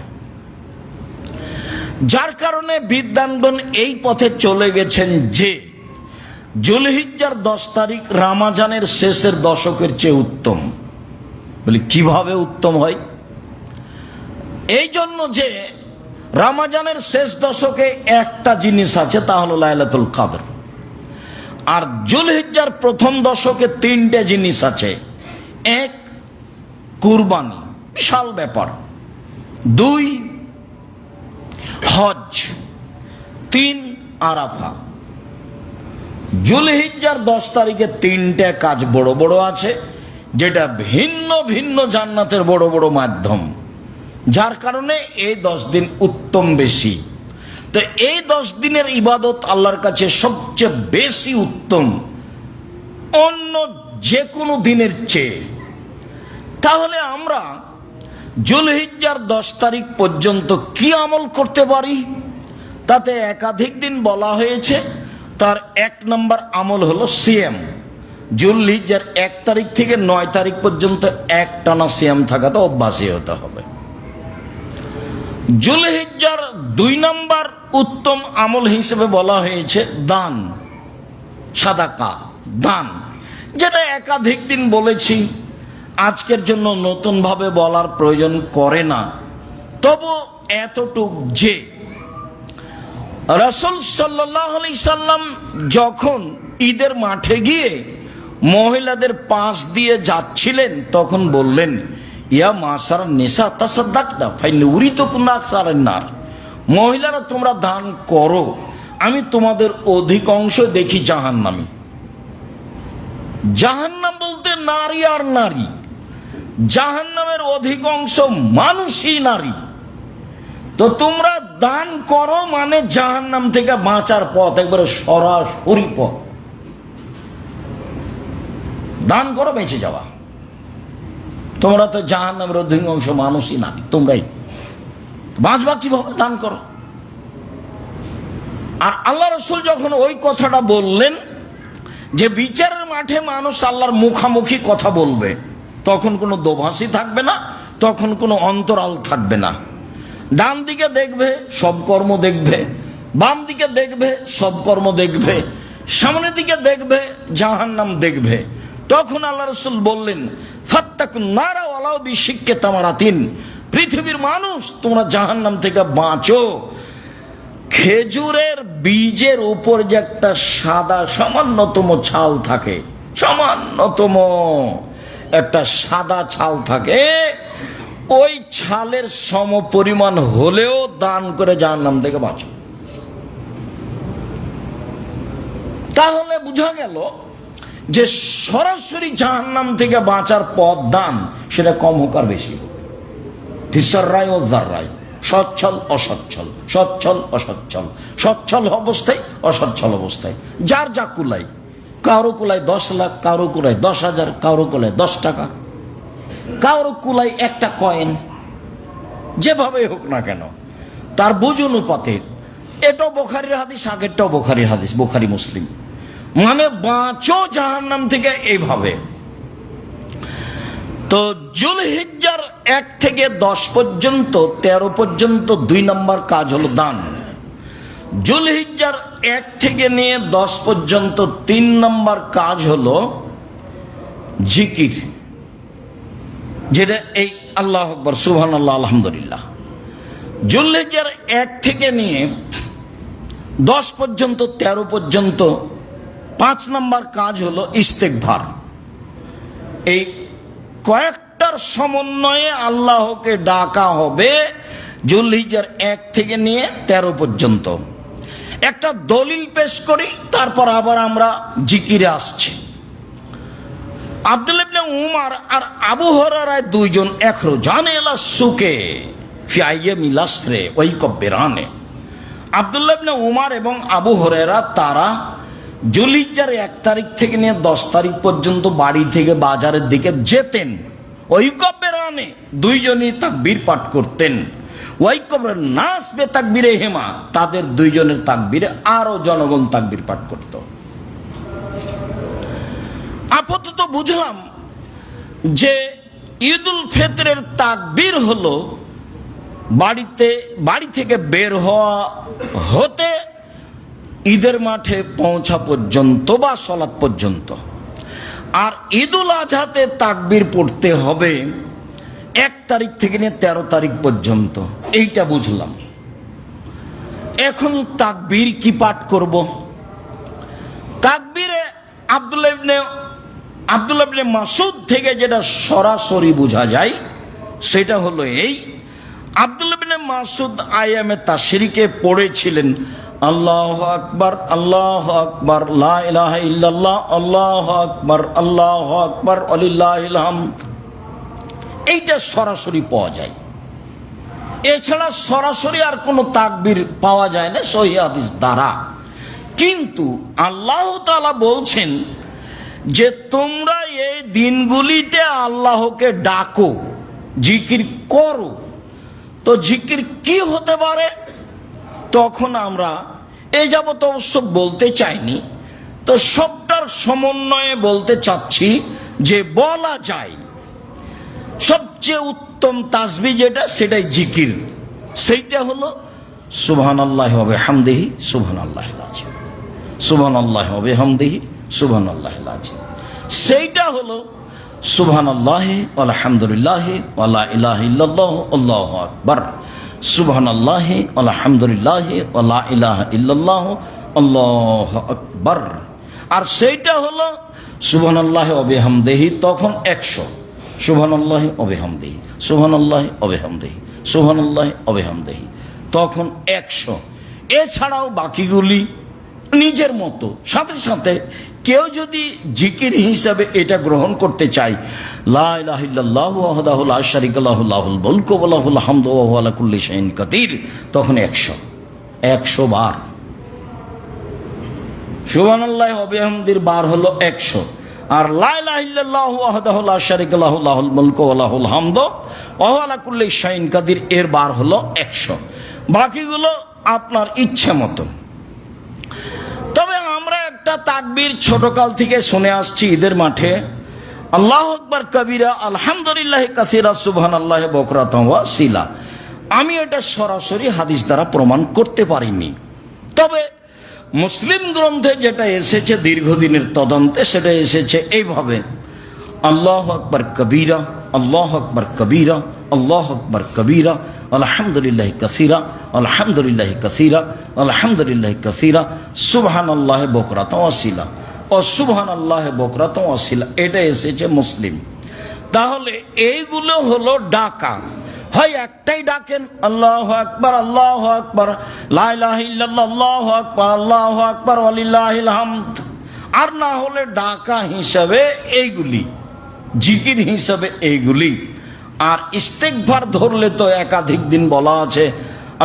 যার কারণে বিদ্বানগণ এই পথে চলে গেছেন যে জুলহিজ্জার 10 তারিখ রমজানের শেষের দশকের চেয়ে উত্তম। বলি কিভাবে উত্তম হয়? এই জন্য যে রমজানের শেষ দশকে একটা জিনিস আছে, তা হলো লাইলাতুল কদর। আর জুলহিজ্জার প্রথম দশকে 3টে জিনিস আছে। 1, কুরবানি, বিশাল ব্যাপার। 2, হজ। 3, আরাফা। জুলহিজ্জার 10 তারিখে 3টে কাজ বড় বড় আছে, যেটা ভিন্ন ভিন্ন জান্নাতের বড় বড় মাধ্যম। যার কারণে এই 10 দিন উত্তম বেশি। তো এই 10 দিনের ইবাদত আল্লাহর কাছে সবচেয়ে বেশি উত্তম অন্য যে কোনো দিনের চেয়ে। তাহলে আমরা জুলহিজ্জার 10 তারিখ পর্যন্ত কি আমল করতে পারি? তাতে একাধিক দিন বলা হয়েছে। তার 1 নম্বর আমল হলো সিয়াম। জুলহিজ্জার 1 তারিখ থেকে 9 তারিখ পর্যন্ত একটানা সিয়াম থাকাতে অভ্যাসী হতে হবে। জুলহিজ্জার 2 নম্বর উত্তম আমল হিসেবে বলা হয়েছে দান, সাদাকা, দান, যেটা একাধিক দিন বলেছি, আজকের জন্য নতুন ভাবে বলার প্রয়োজন করে না। তবু এতটুক যে রাসূল সাল্লাল্লাহু আলাইহি সাল্লাম যখন ঈদের মাঠে গিয়ে মহিলাদের পাশ দিয়ে যাচ্ছিলেন, তখন বললেন, ইয়া মাসার নেশা তাসাদ্দাকনা ফাইনুরিতুকুন্না আকসারান নার, মহিলারা তোমরা দান করো, আমি তোমাদের অধিকাংশ দেখি জাহান্নামী। জাহান্নাম বলতে নারী আর নারী, জাহান্নামের অধিকাংশ মানুষই নারী। তো তোমরা দান করো মানে জাহান্নাম থেকে বাঁচার পথ, একবারে সরাসরি পথ। দান করো বেঁচে যাওয়া। তোমরা তো জাহান্নামের অধিকাংশ মানুষই নারী, তোমরাই বাঁচবা কিভাবে? দান করো। আর আল্লাহ রাসূল যখন ওই কথাটা বললেন যে বিচারের মাঠে মানুষ আল্লাহর মুখামুখি কথা বলবে, তখন কোনো দোভাষী থাকবে না, তখন কোনো অন্তরাল থাকবে না। ডান দিকে দেখবে সব কর্ম দেখবে, বাম দিকে দেখবে সব কর্ম দেখবে, সামনের দিকে দেখবে জাহান্নাম দেখবে। তখন আল্লাহ রাসূল বললেন ফাত্তাকুন নারা ওয়ালাউ বিশিক্কি তামারাতিন, পৃথিবীর মানুষ তোমরা জাহান্নাম থেকে বাঁচো। খেজুরের বীজের উপর যে একটা সাদা সামান্যতম ছাল থাকে, সামান্যতম একটা সাদা ছাল থাকে, ওই ছালের সম পরিমাণ হলেও দান করে জাহান্নাম থেকে বাঁচো। তাহলে বোঝা গেল যে সরাসরি জাহান্নাম থেকে বাঁচার পথ দান, সেটা কম হোক আর বেশি হোক, ফিসার রায় ও জার রায়, সচ্ছল অসচ্ছল, সচ্ছল অসচ্ছল, সচ্ছল অবস্থায় অসচ্ছল অবস্থায়, যার যা কুলাই, কারো কুলাই 10 লাখ, কারো কুলাই 10,000, কারো কুলাই 10 টাকা, কারো কুলাই একটা কয়েন, যেভাবে হোক না কেন তার বুঝ অনুপাতে। এটাও বুখারীর হাদিস, আগেরটাও বুখারীর হাদিস, বুখারী মুসলিম। মানে বাঁচো জাহান্নাম থেকে এইভাবে। তো যুলহিজ্জার 1 থেকে 10 পর্যন্ত, 13 পর্যন্ত 2 নম্বর কাজ হলো দান। যুলহিজ্জার 1 থেকে নিয়ে 10 পর্যন্ত 3 নম্বর কাজ হলো জিকির, যেটা এই আল্লাহু আকবার, সুবহানাল্লাহ, আলহামদুলিল্লাহ। যুলহিজ্জার 1 থেকে নিয়ে 10 পর্যন্ত, 13 পর্যন্ত 5 নম্বর কাজ হলো ইস্তেগফার। এই কয়েকটার সমন্বয়ে আল্লাহকে ডাকা হবে যুলহিজ্জার 1 থেকে নিয়ে 13 পর্যন্ত। একটা দলিল পেশ করি, তারপর আবার আমরা জিকিরে আসছি। আব্দুল্লাহ ইবনে উমর আর আবু হুরায়রা দুইজন একরোজানে এলা সুকে ফি আইয়ামিল আসরে ওই কব্বিরানে। আব্দুল্লাহ ইবনে উমর এবং আবু হুরায়রা তারা যুলহিজ্জার 1 তারিখ থেকে নিয়ে 10 তারিখ পর্যন্ত বাড়ি থেকে বাজারের দিকে যেতেন। ওই কব্বিরানে দুইজনই তাকবীর পাঠ করতেন। ওই কব্বির নাস বে তাকবীরে হেমা, তাদের দুইজনের তাকবীরে আরো জনগণ তাকবীর পাঠ করত। আপাতত বুঝলাম যে ঈদুল ফিতরের তাকবীর হলো বাড়ি থেকে বের হওয়া হতে ঈদের মাঠে পৌঁছা পর্যন্ত বা সলাৎ পর্যন্ত। আর ঈদুল আজহাতে তাকবীর পড়তে হবে 1 তারিখ থেকে নিয়ে 13 তারিখ পর্যন্ত, এইটা বুঝলাম। এখন তাকবীর কি পাঠ করব? তাকবীরে আব্দুল্লাহ ইবনে মাসউদ থেকে যেটা সরাসরি বোঝা যায় সেটা হলো এই, আব্দুল্লাহ ইবনে মাসউদ আয়ামে তাশরিকে পড়েছিলেন আল্লাহু আকবার, আল্লাহু আকবার, লা ইলাহা ইল্লাল্লাহ, আল্লাহু আকবার ওয়ালিল্লাহিল হামদ। এইটা সরাসরি পাওয়া যায়, এছাড়া সরাসরি আর কোনো তাকবীর পাওয়া যায় না সহিহ হাদিস দ্বারা। কিন্তু আল্লাহ তাআলা বলছেন যে তোমরা এই দিনগুলিতে আল্লাহকে ডাকো, জিকির করো। তো জিকির কি হতে পারে? তখন আমরা এই যাবত অবশ্য বলতে চাইনি, তো সবটার সমন্বয়ে বলতে চাচ্ছি যে বলা যায় সবচেয়ে উত্তম তাসবিহ যেটা, সেটাই জিকির। সেইটা হলো সুবহানাল্লাহি ওয়া বিহামদিহি সুবহানাল্লাহিল আযীম, সুবহানাল্লাহি ওয়া বিহামদিহি সুবহানাল্লাহিল আযীম। সেইটা হলো সুবহানাল্লাহি আলহামদুলিল্লাহি ওয়া লা ইলাহা ইল্লাল্লাহু আল্লাহু আকবার, সুবহানাল্লাহি আলহামদুলিল্লাহি ওয়া লা ইলাহা ইল্লাল্লাহু আল্লাহু আকবার। আর সেইটা হলো সুবহানাল্লাহি ওয়া বিহামদিহি তখন 100, সুবহানাল্লাহি ওয়া বিহামদিহি, সুবহানাল্লাহি ওয়া বিহামদিহি, সুবহানাল্লাহি ওয়া বিহামদিহি, তখন 100। এছাড়াও বাকিগুলি নিজের মতো। সাথে সাথে কেউ যদি জিকির হিসাবে এটা গ্রহণ করতে চায়, লা ইলাহা ইল্লাল্লাহু ওয়াহদাহু লা শারীকা লাহু লাহুল মুলকু ওয়া লাহুল হামদু ওয়া হুয়া আলা কুল্লি শাইইন কাদির, তখন 100 বার। সুবহানাল্লাহি ওয়া বিহামদির বার হলো 100, আর লা ইলাহা ইল্লাল্লাহু ওয়াহদাহু লা শারীকা লাহু লাহুল মুলকু ওয়া লাহুল হামদু ওয়া হুয়া আলা কুল্লি শাইইন কাদির এর বার হলো 100। বাকিগুলো আপনার ইচ্ছে মতো। তবে আমরা একটা তাকবীর ছোটকাল থেকে শুনে আসছি ঈদের মাঠে, আল্লাহু আকবার কবিরা আলহামদুলিল্লাহ কাসীরা সুবহানাল্লাহি বুকরাতান ওয়া আসীলা। আমি এটা সরাসরি হাদিস দ্বারা প্রমাণ করতে পারিনি, তবে মুসলিম গ্রন্থে যেটা এসেছে দীর্ঘদিনের তদন্তে সেটা এসেছে এইভাবে, আল্লাহু আকবার কবিরা, আল্লাহু আকবার কবিরা, আল্লাহু আকবার কবিরা, আলহামদুলিল্লাহি কাসীরা, আলহামদুলিল্লাহি কাসীরা, আলহামদুলিল্লাহি কাসীরা, সুবহানাল্লাহি বুকরাতান ওয়া আসীলা ও সুবহানাল্লাহি বুকরাতান ওয়া আসীলা। এটা এসেছে মুসলিম। তাহলে এইগুলো হলো ডাকা, হয় একটাই ডাকেন আল্লাহু আকবার, আল্লাহু আকবার, লা ইলাহা ইল্লাল্লাহ, আল্লাহু আকবার, আল্লাহু আকবার ওয়া লিল্লাহিল হামদ। আর না হলে ডাকা হিসাবে এইগুলি, জিকির হিসাবে এইগুলি। আর ইস্তেগফার ধরলে তো একাধিক দিন বলা আছে,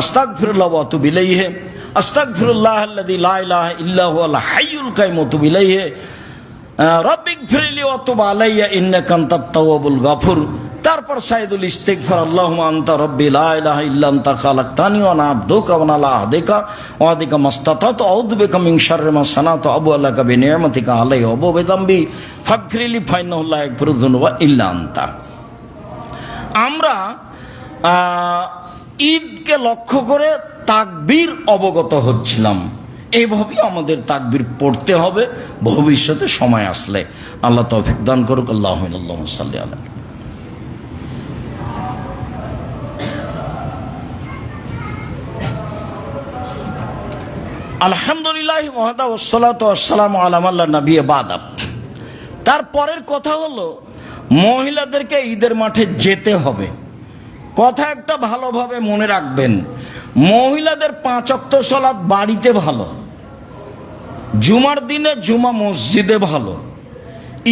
আস্তাগফিরুল্লাহ ওয়া আতুবু ইলাইহি, আস্তাগফিরুল্লাহাল্লাযী লা ইলাহা ইল্লা হুয়াল হাইয়ুল কাইয়্যুম ওয়া আতুবু ইলাইহি, রাব্বিগফিরলি ওয়া তুব আলাইয়া ইন্নাকা আনতাত তাওয়াবুল গাফুর। তারপর সাইদুল ইস্তিগফার, আল্লাহুম্মা আনতা রাব্বি লা ইলাহা ইল্লা আনতা খালাকতানি ওয়া আনা আবদুকা ওয়া আনা আলা আহদিকা ওয়া আদিকা মাসতাতাতু আউযু বিকা মিন শাররি মা সানাতু আবু আলাকা বিনি'মাতিকা আলাইয়া ওয়া বিযামবি ফাগফিরলি ফাইন্নাহু লা ইয়াগফিরুয যুনুবা ইল্লা আনতা। আমরা ঈদকে লক্ষ্য করে তাকবীর অবগত হচ্ছিলাম। এইভাবেই আমাদের তাকবীর পড়তে হবে ভবিষ্যতে সময় আসলে। আল্লাহ তৌফিক দান করুক। আল্লাহুম্মা সাল্লি আলা। আলহামদুলিল্লাহ ওয়াহদা ওয়াসসালাতু ওয়াসসালামু আলা মান লা নাবিয়্যা বা'দা। তারপরের কথা হলো মহিলাদেরকে ঈদের মাঠে যেতে হবে। কথা একটা ভালোভাবে মনে রাখবেন, মহিলাদের 5 ওয়াক্ত সালাত বাড়িতে ভালো, জুমার দিনে জুমা মসজিদে ভালো,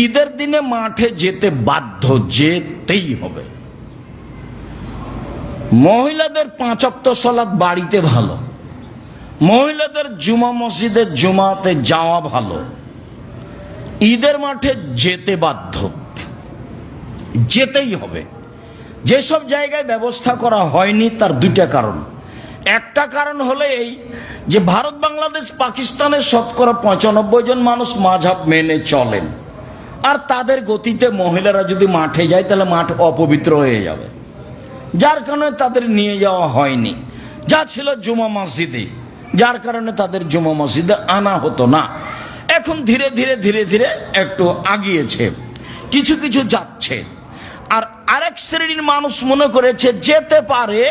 ঈদের দিনে মাঠে যেতে বাধ্য, যেতেই হবে। মহিলাদের 5 ওয়াক্ত সালাত বাড়িতে ভালো, মহিলাদের জুমা মসজিদে জুমাতে যাওয়া ভালো, ঈদের মাঠে যেতে বাধ্য, যেতেই হবে। যেসব জায়গায় ব্যবস্থা করা হয়নি তার 2টা কারণ। একটা কারণ হলো এই যে ভারত, বাংলাদেশ, পাকিস্তানের শতকরা 95 জন মানুষ মাযহাব মেনে চলেন, আর তাদের গতিতে মহিলারা যদি মাঠে যায় তাহলে মাঠ অপবিত্র হয়ে যাবে, যার কারণে তাদের নিয়ে যাওয়া হয়নি। যা ছিল জুমা মসজিদে, যার কারণে তাদের জুমা মসজিদে আনা হতো না। এখন ধীরে ধীরে ধীরে ধীরে একটু আগিয়েছে, কিছু কিছু যাচ্ছে। আর আরেক শ্রেণীর মানুষ মনে করেছে যেতে পারে,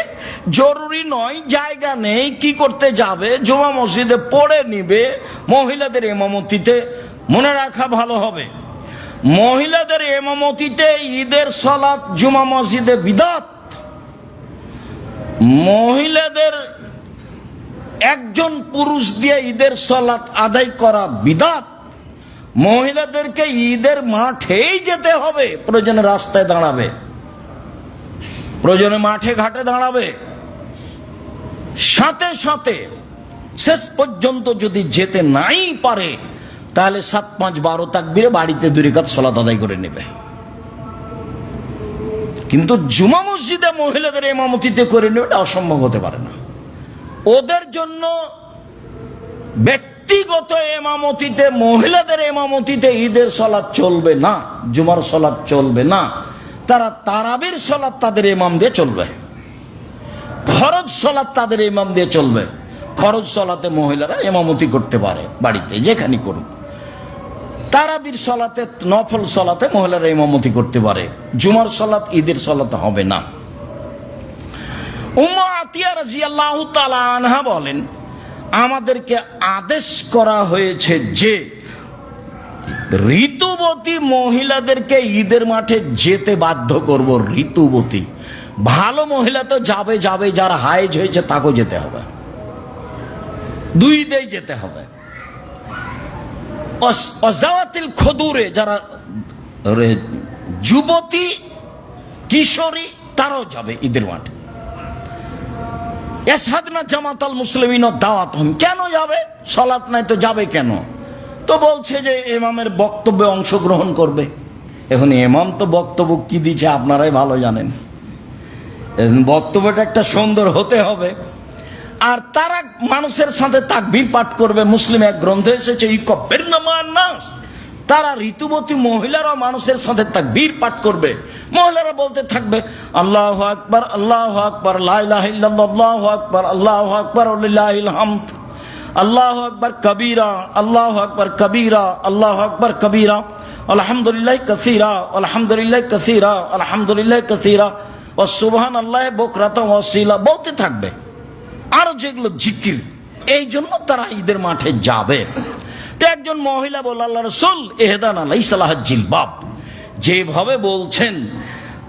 জরুরি নয়, জায়গা নেই, কি করতে যাবে, জুমা মসজিদে পড়ে নিবে মহিলাদের ইমামতিতে। মনে রাখা ভালো হবে, মহিলাদের ইমামতিতে ঈদের সালাত জুমা মসজিদে বিদআত। মহিলাদের একজন পুরুষ দিয়ে ঈদের সালাত আদায় করা বিদআত। মহিলাদেরকে ঈদের মাঠেই যেতে হবে, প্রয়োজনে রাস্তায় দাঁড়াবে, প্রয়োজনে মাঠে ঘাটে দাঁড়াবে, সাথে সাথে শেষ পর্যন্ত যদি যেতে নাই পারে তাহলে 7, 5, 12 তাকবীরে বাড়িতে 2 রাকাত সালাত আদায় করে নেবে। কিন্তু জুমা মসজিদে মহিলাদের ইমামতিতে করে নেবে এটা অসম্ভব হতে পারে না। ওদের জন্য ব্যক্তিগত ইমামতিতে, মহিলাদের ইমামতিতে ঈদের সালাত চলবে না, জুমার সালাত চলবে না। তারা তারাবির সালাত তাদের ইমাম দিয়ে চলবে, ফরজ সালাত তাদের ইমাম দিয়ে চলবে। ফরজ সালাতে মহিলারা ইমামতি করতে পারে বাড়িতে, যেখানে করুক। তারাবির সালাতে, নফল সালাতে মহিলারা ইমামতি করতে পারে। জুমার সালাত ঈদের সালাতে হবে না। উম্মু আতিয়া রাদিয়াল্লাহু তাআলা আনহা বলেন, আমাদেরকে আদেশ করা হয়েছে যে ঋতুবতী মহিলাদেরকে ঈদের মাঠে যেতে বাধ্য করব। ঋতুবতী ভালো মহিলা তো যাবে যাবে, যারা হাইজ হয়েছে তাকেও যেতে হবে, দুই দেই যেতে হবে। অজাওয়াতিল খদুরে যারা যুবতী কিশোরী তারাও যাবে ঈদের মাঠে। এসহাদনা জামাতাল মুসলিমিন দাওয়াত হন, কেন যাবে? সালাত নাই তো যাবে কেন? তো বলছে যে ইমামের বক্তব্যে অংশগ্রহণ করবে। এখন ইমাম তো বক্তব্য কি দিচ্ছে আপনারাই ভালো জানেন। বক্তব্যটা একটা সুন্দর হতে হবে। আর তারা মানুষের সাথে তাকবীর পাঠ করবে। মুসলিম এক গ্রন্থে এসেছে ইকব্বিরনা মা'আন নাস, তারা ঋতুবতী মহিলারা মানুষের সাথে তাকবীর পাঠ করবে। মহিলারা বলতে থাকবে আল্লাহু আকবার, আল্লাহু আকবার, লা ইলাহা ইল্লাল্লাহ, আল্লাহু আকবার, আল্লাহু আকবার ওয়া লিল্লাহিল হামদ, আল্লাহু আকবার কবীরা, আল্লাহু আকবার কবীরা, আল্লাহু আকবার কবীরা, আলহামদুলিল্লাহ কাসীরা, আলহামদুলিল্লাহ কাসীরা, আলহামদুলিল্লাহ কাসীরা ওয়া সুবহানাল্লাহি বুকরাতান ওয়া আসীলা বলতে থাকবে। আর যেগুলো জিকির, এই জন্য তারা ঈদের মাঠে যাবে। তো একজন মহিলা বলল, আল্লাহ রাসূল ইহদানা লাইসা লাহা জিলবাব, যেভাবে বলছেন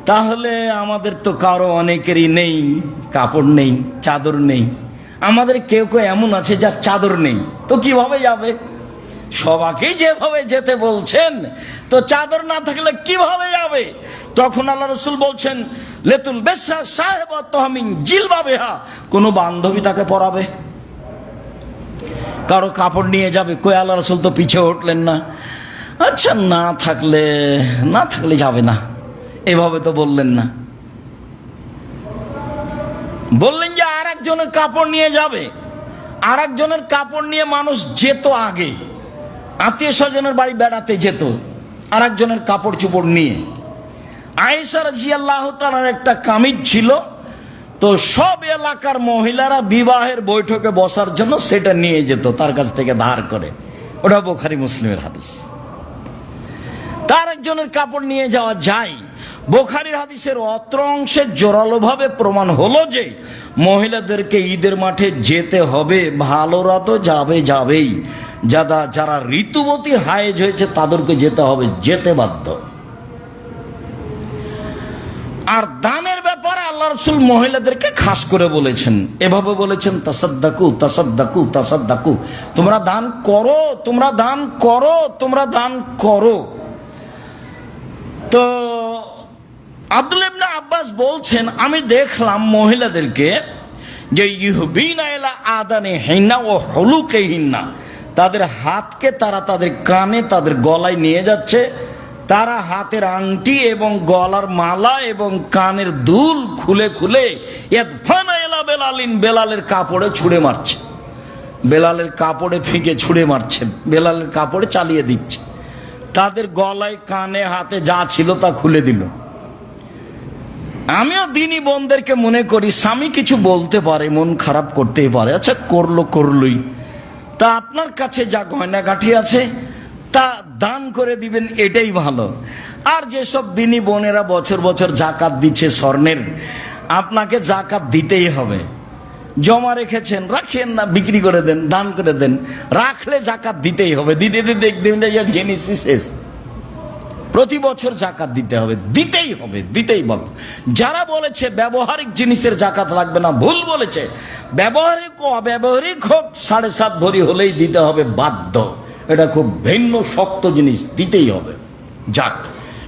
তাহলে আমাদের তো কারো অনেকেরই নেই কাপড়, নেই চাদর নেই। আমাদের কেউ কেউ এমন আছে যার চাদর নেই, তো কিভাবে যাবে? সবাইকেই যেভাবে যেতে বলছেন, তো চাদর না থাকলে কিভাবে যাবে? তখন আল্লাহ রাসূল বলছেন লেতুল বেসা সাহেবা তহমিন জিলবাবেহা, কোনো বান্ধবী তাকে পরাবে, কারো কাপড় নিয়ে যাবে। কই আল্লাহ রাসূল তো পিছে উঠলেন না। আচ্ছা না থাকলে যাবে না, এভাবে তো বললেন না। বললেন যে আর একজনের কাপড় নিয়ে যাবে। আর একজনের কাপড় নিয়ে মানুষ যেত আগে, আত্মীয় স্বজনের বাড়ি বেড়াতে যেত আর একজনের কাপড় চোপড় নিয়ে। আয়েশা রাদিয়াল্লাহু তাআলার একটা কামিজ ছিল, তো সব এলাকার মহিলারা বিবাহের বৈঠকে বসার জন্য সেটা নিয়ে যেত তার কাছ থেকে ধার করে। ওটা বুখারী মুসলিমের হাদিস। তার একজনের কাপড় নিয়ে যাওয়া যায়। বুখারীর হাদিসের অত্র অংশে জোরালোভাবে প্রমাণ হলো যে মহিলাদেরকে ঈদের মাঠে যেতে হবে। ভালোরা তো যাবেই, যারা ঋতুবতী হায়েজ হয়েছে তাদেরকে যেতে হবে, যেতে বাধ্য। আর দানের ব্যাপারে আল্লাহ রাসূল মহিলাদেরকে খাস করে বলেছেন, এভাবে বলেছেন তাসাদ্দাকু তাসাদ্দাকু তাসাদ্দাকু, তোমরা দান করো, তোমরা দান করো, তোমরা দান করো। তো আব্দুল্লাহ ইবনে আব্বাস বলছেন, আমি দেখলাম মহিলাদেরকে যে ইউহবিনা ইলা আদানিহিন্না ওয়া হুলুকিহিন্না, তাদের হাতকে তারা তাদের কানে তাদের গলায় নিয়ে যাচ্ছে। তারা হাতের আংটি এবং গলার মালা এবং কানের দুল খুলে খুলে ইয়াদফানা ইলা বেলালিন, বেলালের কাপড়ে ছুঁড়ে মারছে, বেলালের কাপড়ে ফিকে ছুঁড়ে মারছে, বেলালের কাপড়ে চালিয়ে দিচ্ছে। তাদের গলায় কানে হাতে যা ছিল তা খুলে দিল। আমিও দিনী বোনদেরকে মনে করি, স্বামী কিছু বলতে পারে, মন খারাপ করতেই পারে, আচ্ছা করলোই, তা আপনার কাছে যা গয়নাগাঠি আছে তা দান করে দিবেন, এটাই ভালো। আর যেসব দিনী বোনেরা বছর বছর জাকাত দিচ্ছে স্বর্ণের, আপনাকে জাকাত দিতেই হবে। জমা রেখেছেন রাখেন না, বিক্রি করে দেন, দান করে দেন, রাখলে জাকাত দিতেই হবে। দিতে দেখবেন জিনিস শেষ, প্রতি বছর জাকাত দিতে হবে, দিতেই বল। যারা বলেছে ব্যবহারিক জিনিসের জাকাত লাগবে না, ভুল বলেছে। ব্যবহারিক ও অব্যবহারিক হোক 7.5 ভরি হলেই দিতে হবে বাধ্য। এটা খুব ভিন্ন শক্ত জিনিস, দিতেই হবে। যাক,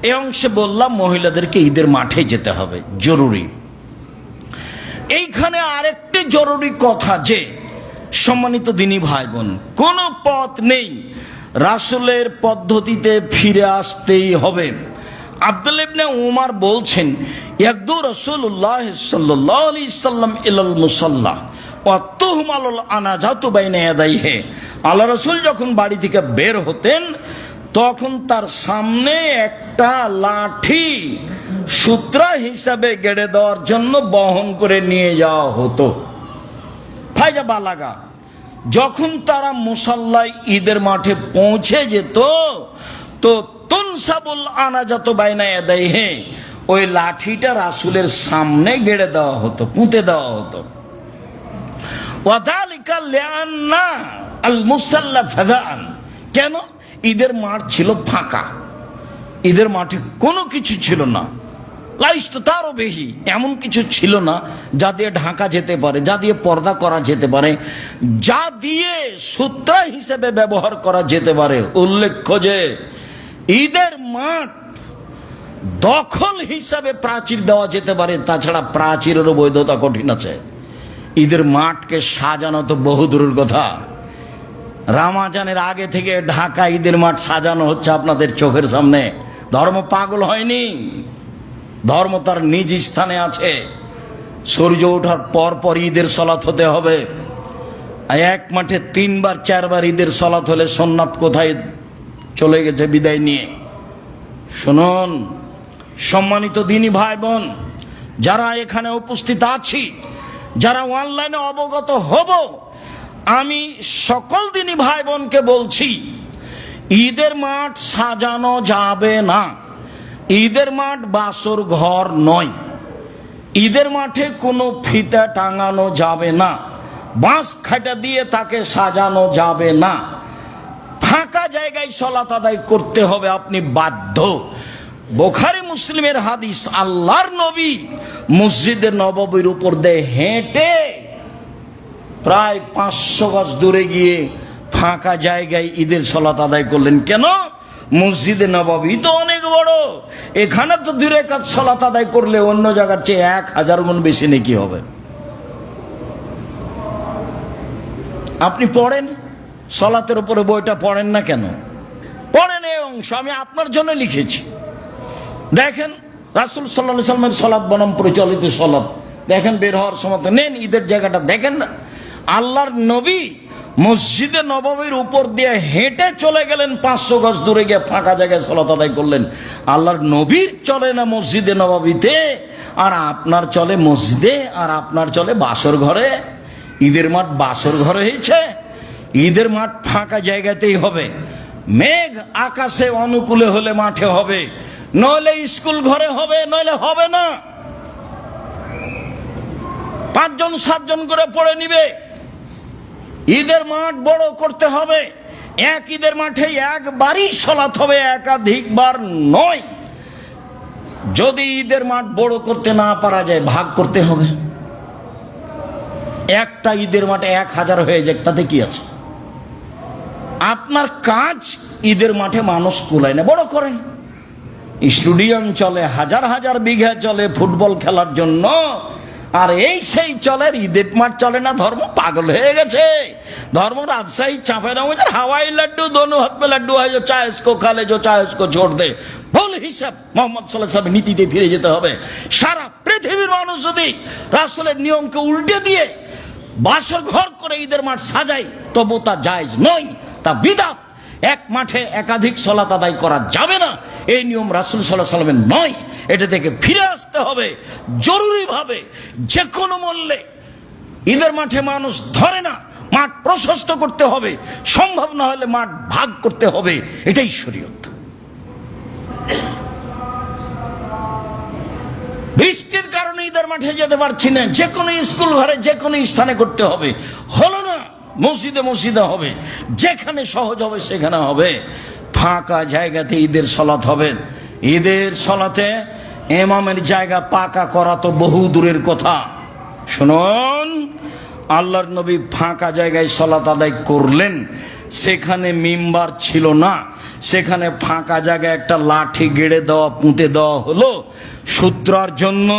এই অংশে বললাম মহিলাদেরকে ঈদের মাঠে যেতে হবে, জরুরি। এইখানে আরেকটি জরুরি কথা যে সম্মানিত দিনী ভাই বোন, কোনো পথ নেই, রাসূলের পদ্ধতিতে ফিরে আসতেই হবে। আব্দুল্লাহ ইবনে উমর বলছেন, ইয়াকদু রাসূলুল্লাহ সাল্লাল্লাহু আলাইহি সাল্লাম ইলাল মুসাল্লা ওয়া তুহমালুল আনাজাতু বাইনা ইয়াদাইহি। আল্লাহ রাসূল যখন বাড়ি থেকে বের হতেন তখন তার সামনে একটা লাঠি সূত্রা হিসাবে গেড়ে দেওয়ার জন্য বহন করে নিয়ে যাওয়া হতো। ফায়দা বালাগা, যখন তারা মুসাল্লায় ঈদের মাঠে পৌঁছে যেত তো তুনসাবুল আনাজাতু বাইনা ইয়াদাইহি, ওই লাঠিটা রাসূলের সামনে গেড়ে দেওয়া হতো, পুঁতে দেওয়া হতো। ওয়াদালিকা লিআন্না আল মুসাল্লা ফাদাআন, কেন? ঈদের মাঠ ছিল ফাঁকা, ঈদের মাঠে কোনো কিছু ছিল না। লাইস্ট তারও বেশি এমন কিছু ছিল না যা দিয়ে ঢাকা যেতে পারে, যা দিয়ে পর্দা করা যেতে পারে, যা দিয়ে সূত্রা হিসেবে ব্যবহার করা যেতে পারে। উল্লেখ্য যে ঈদের মাঠ দখল হিসাবে প্রাচীর দেওয়া যেতে পারে, তাছাড়া প্রাচীরেরও বৈধতা কঠিন আছে। ঈদের মাঠকে সাজানো তো বহু দূরের কথা। রামাজানের আগে থেকে ঢাকা ঈদের মাঠ সাজানো হচ্ছে আপনাদের চোখের সামনে। ধর্ম পাগল হয়নি, ধর্ম তার নিজ স্থানে আছে। সূর্য ওঠার পর পর ঈদের সলাত হতে হবে। এক মাঠে 3 বার 4 বার ঈদের সলাত হলে সুন্নাত কোথায় চলে গেছে বিদায় নিয়ে? শুনুন সম্মানিত দিনী ভাই বোন, যারা এখানে উপস্থিত আছি, যারা অনলাইনে অবগত হব, আমি সকল দিনী ভাই বোনকে বলছি, ঈদের মাঠ সাজানো যাবে না। ঈদের মাঠ বাসর ঘর নয়। ঈদের মাঠে কোনো ফিতা টাঙানো যাবে না, বাঁশ খাটা দিয়ে তাকে সাজানো যাবে না। ফাঁকা জায়গায় সালাত আদায় করতে হবে, আপনি বাধ্য। বুখারী মুসলিমের হাদিস, আল্লাহর নবী মসজিদে নববীর উপর দিয়ে হেঁটে প্রায় 500 গজ দূরে গিয়ে ফাঁকা জায়গায় ঈদের সালাত আদায় করলেন। কেন? মসজিদে নববী তো অনেক বড়, এখানে তো 2 রাকাত সালাত আদায় করলে অন্য জায়গার চেয়ে 1000 গুণ বেশি নেকি হবে। আপনি পড়েন, সালাতের উপরে বইটা পড়েন না কেন? পড়েন, এই অংশ আমি আপনার জন্য লিখেছি। দেখেন রাসূল সাল্লাল্লাহু আলাইহি ওয়াসাল্লামের সালাত বনাম পরিচালিত সালাত দেখেন, বের হওয়ার সময় নেন ঈদের জায়গাটা দেখেন না। আল্লাহর নবী মসজিদে নববীর উপর দিয়ে হেঁটে চলে গেলেন, 500 গজ দূরে গিয়ে ফাঁকা জায়গায় সালাত আদায় করলেন। আল্লাহর নবীর চলে না মসজিদে নববীতে, আর আপনার চলে মসজিদে, আর আপনার চলে বাসর ঘরে। ঈদের মাঠ বাসর ঘরে হয়েছে। ঈদের মাঠ ফাঁকা জায়গাতেই হবে। মেঘ আকাশে অনুকূলে হলে মাঠে হবে, নইলে স্কুল ঘরে হবে, নইলে হবে না। 5 জন 7 জন করে পড়ে নিবে। ঈদের মাঠ বড় করতে হবে। এক ঈদের মাঠে একবারই সালাত হবে, একাধিকবার নয়। যদি ঈদের মাঠ বড় করতে না পারা যায়, ভাগ করতে হবে। একটা ঈদের মাঠে 1000 হয়ে যাক, তাতে কি আছে? আপনার কাজ ঈদের মাঠে মানুষ কুলায় না, বড় করেন। স্টেডিয়াম চলে, হাজার হাজার বিঘা চলে ফুটবল খেলার জন্য, আর এই সেই চলে, ঈদের মাঠ চলে না। ধর্ম পাগল হয়ে গেছে। धर्म राजशाही चापे ना मुझे हवाई लड्डू दोनों हाथ में लड्डू है, जो चाहे इसको खा ले, जो चाहे उसको छोड़ दे। ভুল হিসাব। মুহাম্মদ সাল্লাল্লাহু আলাইহি ওয়াসাল্লাম নীতিতে ফিরে যেতে হবে। সারা পৃথিবীর মানুষ যদি রাসূলের নিয়মকে উল্টে দিয়ে বাসর ঘর করে ঈদের মাঠ সাজায়, তবু তা জায়েজ নয়, তা বিদআত। এক মাঠে একাধিক সালাত আদায় করা যাবে না, এই নিয়ম রাসূল সাল্লাল্লাহু আলাইহি ওয়াসাল্লামের নয়। এটা থেকে ফিরে আসতে হবে জরুরিভাবে, যে কোনো মূল্যে। ঈদের মাঠে মানুষ ধরে না, মাঠ প্রশস্ত করতে হবে, সম্ভব না হলে মাঠ ভাগ করতে হবে, এটাই শরীয়ত। বৃষ্টির কারণে ঈদের মাঠে যেতে পারছি না, যে কোনো স্কুল ঘরে যে কোনো স্থানে করতে হবে। হলো না, মসজিদে মসজিদে হবে, যেখানে সহজ হবে সেখানে হবে। ফাঁকা জায়গাতে ঈদের সালাত হবে। ঈদের সালাতে ইমামের জায়গা পাকা করা তো বহু দূরের কথা। শুনুন, আল্লাহর নবী ফাঁকা জায়গায় সালাত আদায় করলেন, সেখানে মিম্বার ছিল না, সেখানে ফাঁকা জায়গায় একটা লাঠি গেড়ে দেওয়া, পুঁতে দেওয়া হলো সূত্রার জন্য।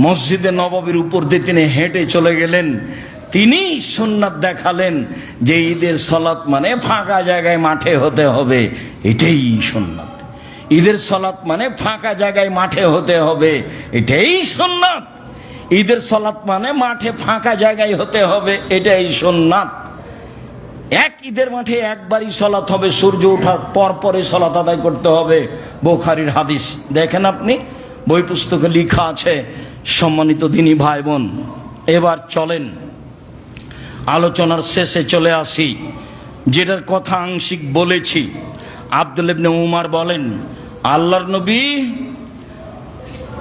মসজিদে নববীর উপর দিয়ে তিনি হেঁটে চলে গেলেন। তিনি সুন্নাত দেখালেন যে ঈদের সালাত মানে ফাঁকা জায়গায় মাঠে হতে হবে, এটাই সুন্নাত। ঈদের সালাত মানে ফাঁকা জায়গায় মাঠে হতে হবে, এটাই সুন্নাত। ঈদের সালাত মানে মাঠে ফাঁকা জায়গায় হতে হবে, এটাই সুন্নাত। এক ঈদের মাঠে একবারই সালাত হবে, সূর্য ওঠার পর পরে সালাত আদায় করতে হবে। বুখারীর হাদিস দেখেন আপনি, বই পুস্তকে লেখা আছে। সম্মানিত দিনী ভাই বোন, এবার চলেন আলোচনার শেষে চলে আসি। যেটার কথা আংশিক বলেছি, আব্দুল্লাহ ইবনে উমর বলেন, আল্লাহর নবী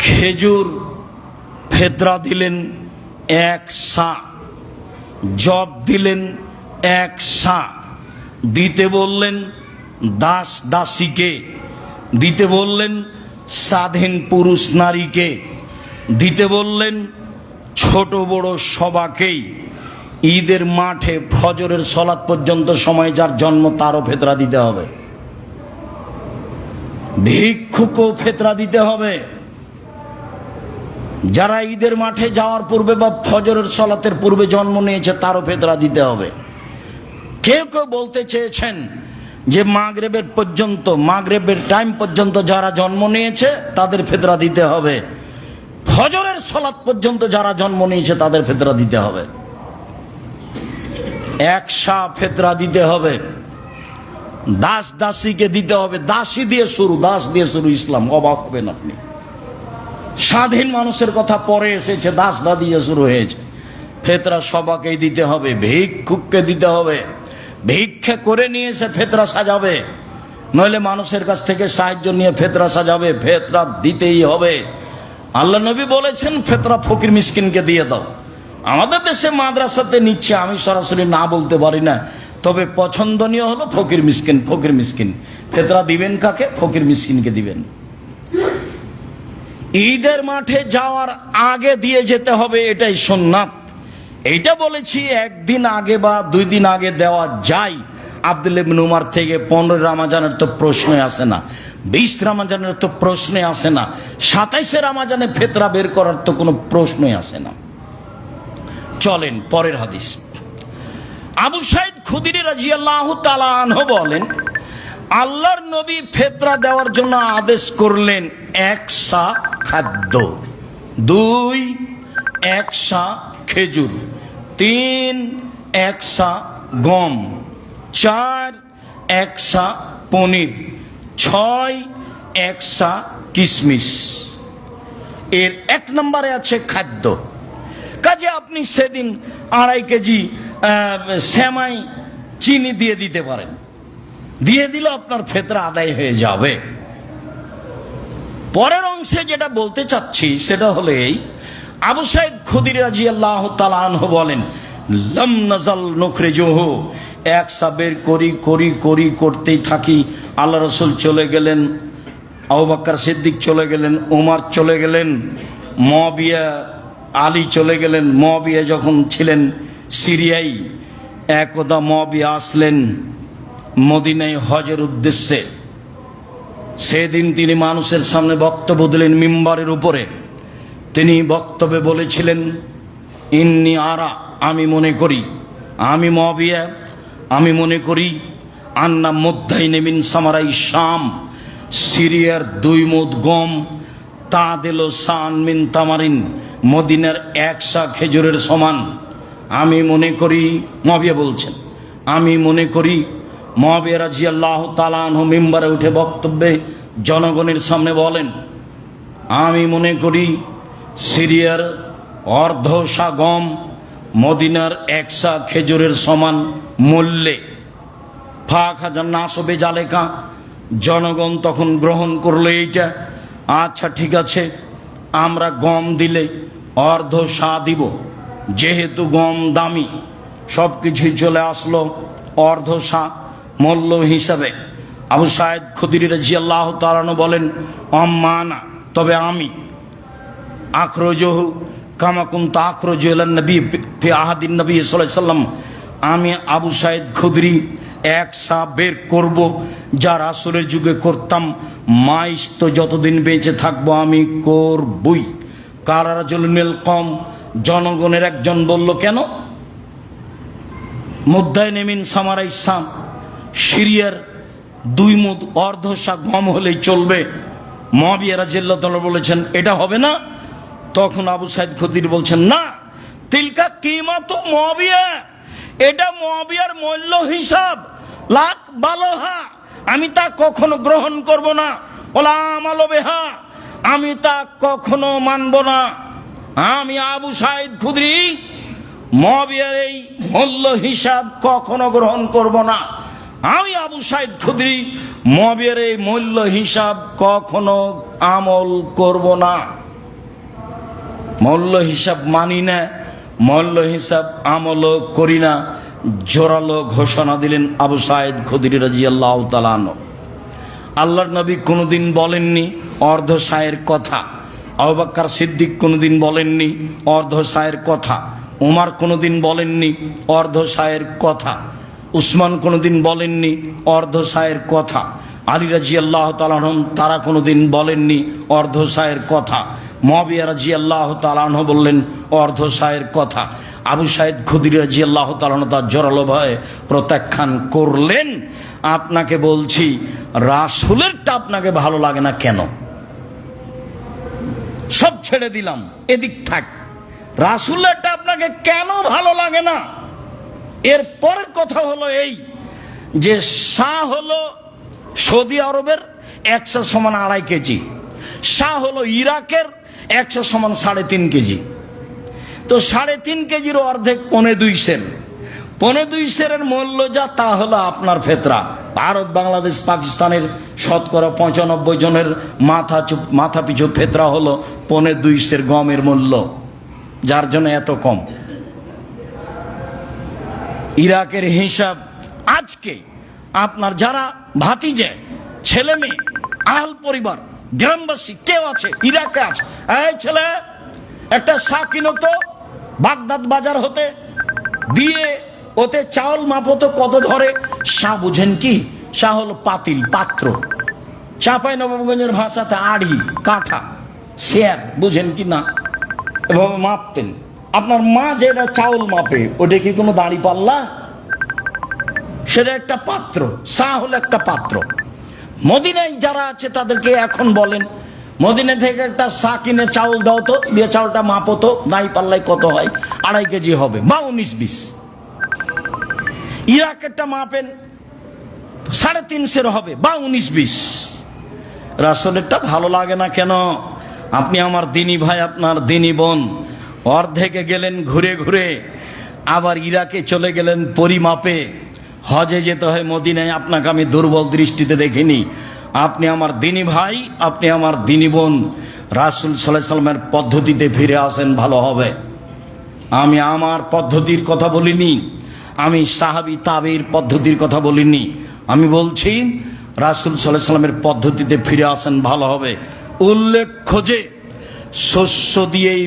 খেজুর ফেতরা দিলেন 1 সা, জব দিলেন 1 সা, দিতে বললেন দাস দাসীকে, দিতে বললেন স্বাধীন পুরুষ নারীকে, দিতে বললেন ছোট বড় সবাকেই। ঈদের মাঠে ফজরের সলাৎ পর্যন্ত সময় যার জন্ম তারও ফেতরা দিতে হবে, ভিক্ষুকও ফেতরা দিতে হবে। যারা ঈদের মাঠে যাওয়ার পূর্বে বা ফজরের সলাতের পূর্বে জন্ম নিয়েছে তারও ফেতরা দিতে হবে। কেউ কেউ বলতে চেয়েছেন যে মাগরিবের পর্যন্ত, মাগরিবের টাইম পর্যন্ত যারা জন্ম নিয়েছে তাদের ফেতরা দিতে হবে, ফজরের সলাত পর্যন্ত যারা জন্ম নিয়েছে তাদের ফেতরা দিতে হবে। একশা ফেতরা দিতে হবে, দাস দাসীকে দিতে হবে। দাসী দিয়ে শুরু, দাস দিয়ে শুরু ইসলাম, অবাক হবেন আপনি। স্বাধীন মানুষের কথা পরে এসেছে, দাস দা দিয়ে শুরু হয়েছে। ফেতরা সবাকেই দিতে হবে, ভিক্ষুককে দিতে হবে। ভিক্ষা করে নিয়ে এসে ফেতরা সাজাবে, নইলে মানুষের কাছ থেকে সাহায্য নিয়ে ফেতরা সাজাবে, ফেতরা দিতেই হবে। আল্লাহ নবী বলেছেন ফেতরা ফকির মিসকিনকে দিয়ে দাও। আমাদের দেশে মাদ্রাসাতে নিচ্ছে, আমি সরাসরি না বলতে পারি না, তবে পছন্দনীয় হলো ফকির মিসকিন। ফকির মিসকিন ফেতরা দিবেন কাকে? ফকির মিসকিনকে দিবেন। ঈদের মাঠে যাওয়ার আগে দিয়ে যেতে হবে, এটাই সুন্নাত। এইটা বলেছি একদিন আগে বা 2 দিন আগে দেওয়া যায়। আব্দুল্লাহ ইবনে উমর থেকে 15 রমজানের তো প্রশ্নই আসে না, 20 রমজানের তো প্রশ্নই আসে না, 27 রমজানে ফেতরা বের করার তো কোনো প্রশ্নই আসে না। চলেন পরের হাদিস। আবু সাঈদ খুদরি রাদিয়াল্লাহু তাআলা আনহু বলেন, আল্লাহর নবী ফেতরা দেওয়ার জন্য আদেশ করলেন 1 সা খাদ্য, 2 1 সা খেজুর, 3 1 সা গম, 4 1 সা পনির, 6 1 সা কিশমিশ। এর 1 নম্বরে আছে খাদ্য। কাজে আপনি সেদিন 2.5 কেজি সেমাই চিনি দিয়ে দিতে পারেন, দিয়ে দিলে আপনার ফেতরা আদায় হয়ে যাবে। পরের অংশে যেটা বলতে চাচ্ছি সেটা হলো এই, আবু সাঈদ খুদরি রাদিয়াল্লাহু তাআলা আনহু বলেন, লাম নাজাল নুখরিজুহু, 1 সা বের করি করতেই থাকি। আল্লাহ রাসূল চলে গেলেন, আবু বকর সিদ্দিক চলে গেলেন, ওমর চলে গেলেন, মুয়াবিয়া আলী চলে গেলেন। মুয়াবিয়া যখন ছিলেন সিরিয়ায়, একদা মুয়াবিয়া আসলেন মদিনায় হজের উদ্দেশ্যে। সেদিন তিনি মানুষের সামনে বক্তব্য দিলেন মিম্বারের উপরে। তিনি বক্তব্যে বলেছিলেন, ইন্নি আরা, আমি মনে করি, আমি মুয়াবিয়া, আমি মনে করি, আন্না মুদ্দাইন মিন সামারাই শাম, সিরিয়ার 2 মুদ গম, তা দিল সান মিন তামারিন, মদিনার 1 সা খেজুরের সমান। আমি মনে করি, মুয়াবিয়া বলছেন, আমি মনে করি। মুয়াবিয়া রাদিয়াল্লাহু তাআলা আনহু মিম্বারে উঠে বক্তব্যে জনগণের সামনে বলেন, আমি মনে করি সিরিয়ার 1/2 সা গম মদিনার 1 সা খেজুরের সমান মূল্যে। ফাখাজান নাস বেজালেকা, জনগণ তখন গ্রহণ করলো এইটা। আচ্ছা ঠিক আছে, আমরা গম দিলে 1/2 সা দিব, যেহেতু গম দামি, সব কিছুই চলে আসলো 1/2 সা মূল্য হিসাবে। আবু সাঈদ খুদরি রাদিয়াল্লাহু তাআলা আনহু বলেন, আম্মানা, তবে আমি, আখরজহু কামা কুনতু আখরজু ইলান নবী ফি আহাদিন নবী সাল্লাল্লাহু আলাইহি ওয়াসাল্লাম, আমি আবু সাঈদ খুদরি 1 সা বের করব যা রাসূলের যুগে করতাম, মাইস তো যতদিন বেঁচে থাকবো আমি করবই। কারা রাজুলুল কওম, জনগণের একজন বলল, কেন? মুদ্দাইন মিন সামারাই শাম, সিরিয়ার 2 মুদ 1/2 সা গম হলেই চলবে। মুয়াবিয়া রাদিয়াল্লাহু তাআলা বলেছেন, এটা হবে না। তখন আবু সাঈদ খুদরি বলছেন, না, তিলকা কিমাতু মুয়াবিয়া, এটা মুয়াবিয়ার মূল্য হিসাব, লাক বালোহা, আমি তা কখনো গ্রহণ করব না। ওলা আমালো বেহা, আমি তা কখনো মানব না। আমি আবু সাঈদ খুদরি মুয়াবিয়ার এই মূল্য হিসাব কখনো গ্রহণ করব না। আমি আবু সাঈদ খুদরি মুয়াবিয়ার এই মূল্য হিসাব কখনো আমল করব না। মূল্য হিসাব মানি না, মূল্য হিসাব আমলও করি না। জোরালো ঘোষণা দিলেন আবু সাঈদ খুদরি রাদিয়াল্লাহু তাআলা আনহু। আল্লাহর নবী কোনোদিন বলেননি অর্ধ সায়ের কথা, আবু বকর সিদ্দিক কোনোদিন বলেননি অর্ধ সায়ের কথা, উমর কোনোদিন বলেননি অর্ধ সায়ের কথা, উসমান কোনোদিন বলেননি অর্ধ সায়ের কথা, আলী রাদিয়াল্লাহু তাআলা আনহু তারা কোনোদিন বলেননি অর্ধ সায়ের কথা, মুআবিয়া রাদিয়াল্লাহু তাআলা আনহু বললেন অর্ধ সায়ের কথা। আবু সাঈদ খুদরি রাদিয়াল্লাহু তাআলা আনহু তার জোরালো ভয়ে প্রত্যাখ্যান করলেন। আপনাকে বলছি, রাসূলেরটা আপনাকে ভালো লাগে না কেন? সব ছেড়ে দিলাম, এদিক থাক, রাসূলেরটা আপনাকে কেন ভালো লাগে না? এর পরের কথা হলো এই যে শাহ হলো সৌদি আরবের 100 সমান 2.5 কেজি, শাহ হলো ইরাকের 100 সমান 3.5 কেজি। তো 3.5 কেজির অর্ধেক 1.25 সের, 1.25 সেরের মূল্য যা তা হলো আপনার ফেতরা। ভারত, বাংলাদেশ, পাকিস্তানের শতকরা 95 জনের মাথা পিছু ফেতরা হলো 1.25 সের গমের মূল্য, যার জন্য এত কম। ইরাকের হিসাব আজকে আপনার যারা ভাতিজে, ছেলে মেয়ে, আহল পরিবার, গ্রামবাসী কেউ আছে ইরাকে আছে, এই ছেলে একটা শাহ কিনো তো বাগদাদ বাজার হতে, দিয়ে ওতে চাউল মাপতো কত ধরে। শাহ বুঝেন কি? শাহ হলো পাতিল, পাত্র। চাঁপাইনবাবগঞ্জের ভাষাতে আড়ি, কাঠা, শেয়ার, বুঝেন কি না? এভাবে মাপতেন। আপনার মা যেটা চাউল মাপে ওটা কি কোনো দাঁড়ি পাল্লা? সেটা একটা পাত্র। শাহ হলো একটা পাত্র। মদিনায় যারা আছে তাদেরকে এখন বলেন, মদিনা থেকে একটা শাহ কিনে চাউল দাও তো, দিয়ে চাউলটা মাপো তো, দাঁড়ি পাল্লায় কত হয়? 2.5 কেজি হবে বা 19-20। ইরাকেরটা মাপেন 3.5 সের হবে বা 19-20। রাসূলেরটা ভালো লাগে না কেন? আপনি আমার দিনী ভাই, আপনার দিনী বোন, অর্ধেকে গেলেন ঘুরে ঘুরে, আবার ইরাকে চলে গেলেন পরিমাপে। হজে যেতে হয় মদিনায়, আপনাকে আমি দুর্বল দৃষ্টিতে দেখিনি। আপনি আমার দিনী ভাই, আপনি আমার দিনী বোন, রাসূল সাল্লাল্লাহু আলাইহি সাল্লামের পদ্ধতিতে ফিরে আসেন, ভালো হবে। আমি আমার পদ্ধতির কথা বলিনি, আমি সাহাবী তাবেঈর পদ্ধতির কথা বলিনি। আমি বলছি রাসূল সাল্লাল্লাহু আলাইহি সাল্লামের পদ্ধতিতে ফিরে আসেন, ভালো হবে। উল্লেখ্য যে শস্য দিয়েই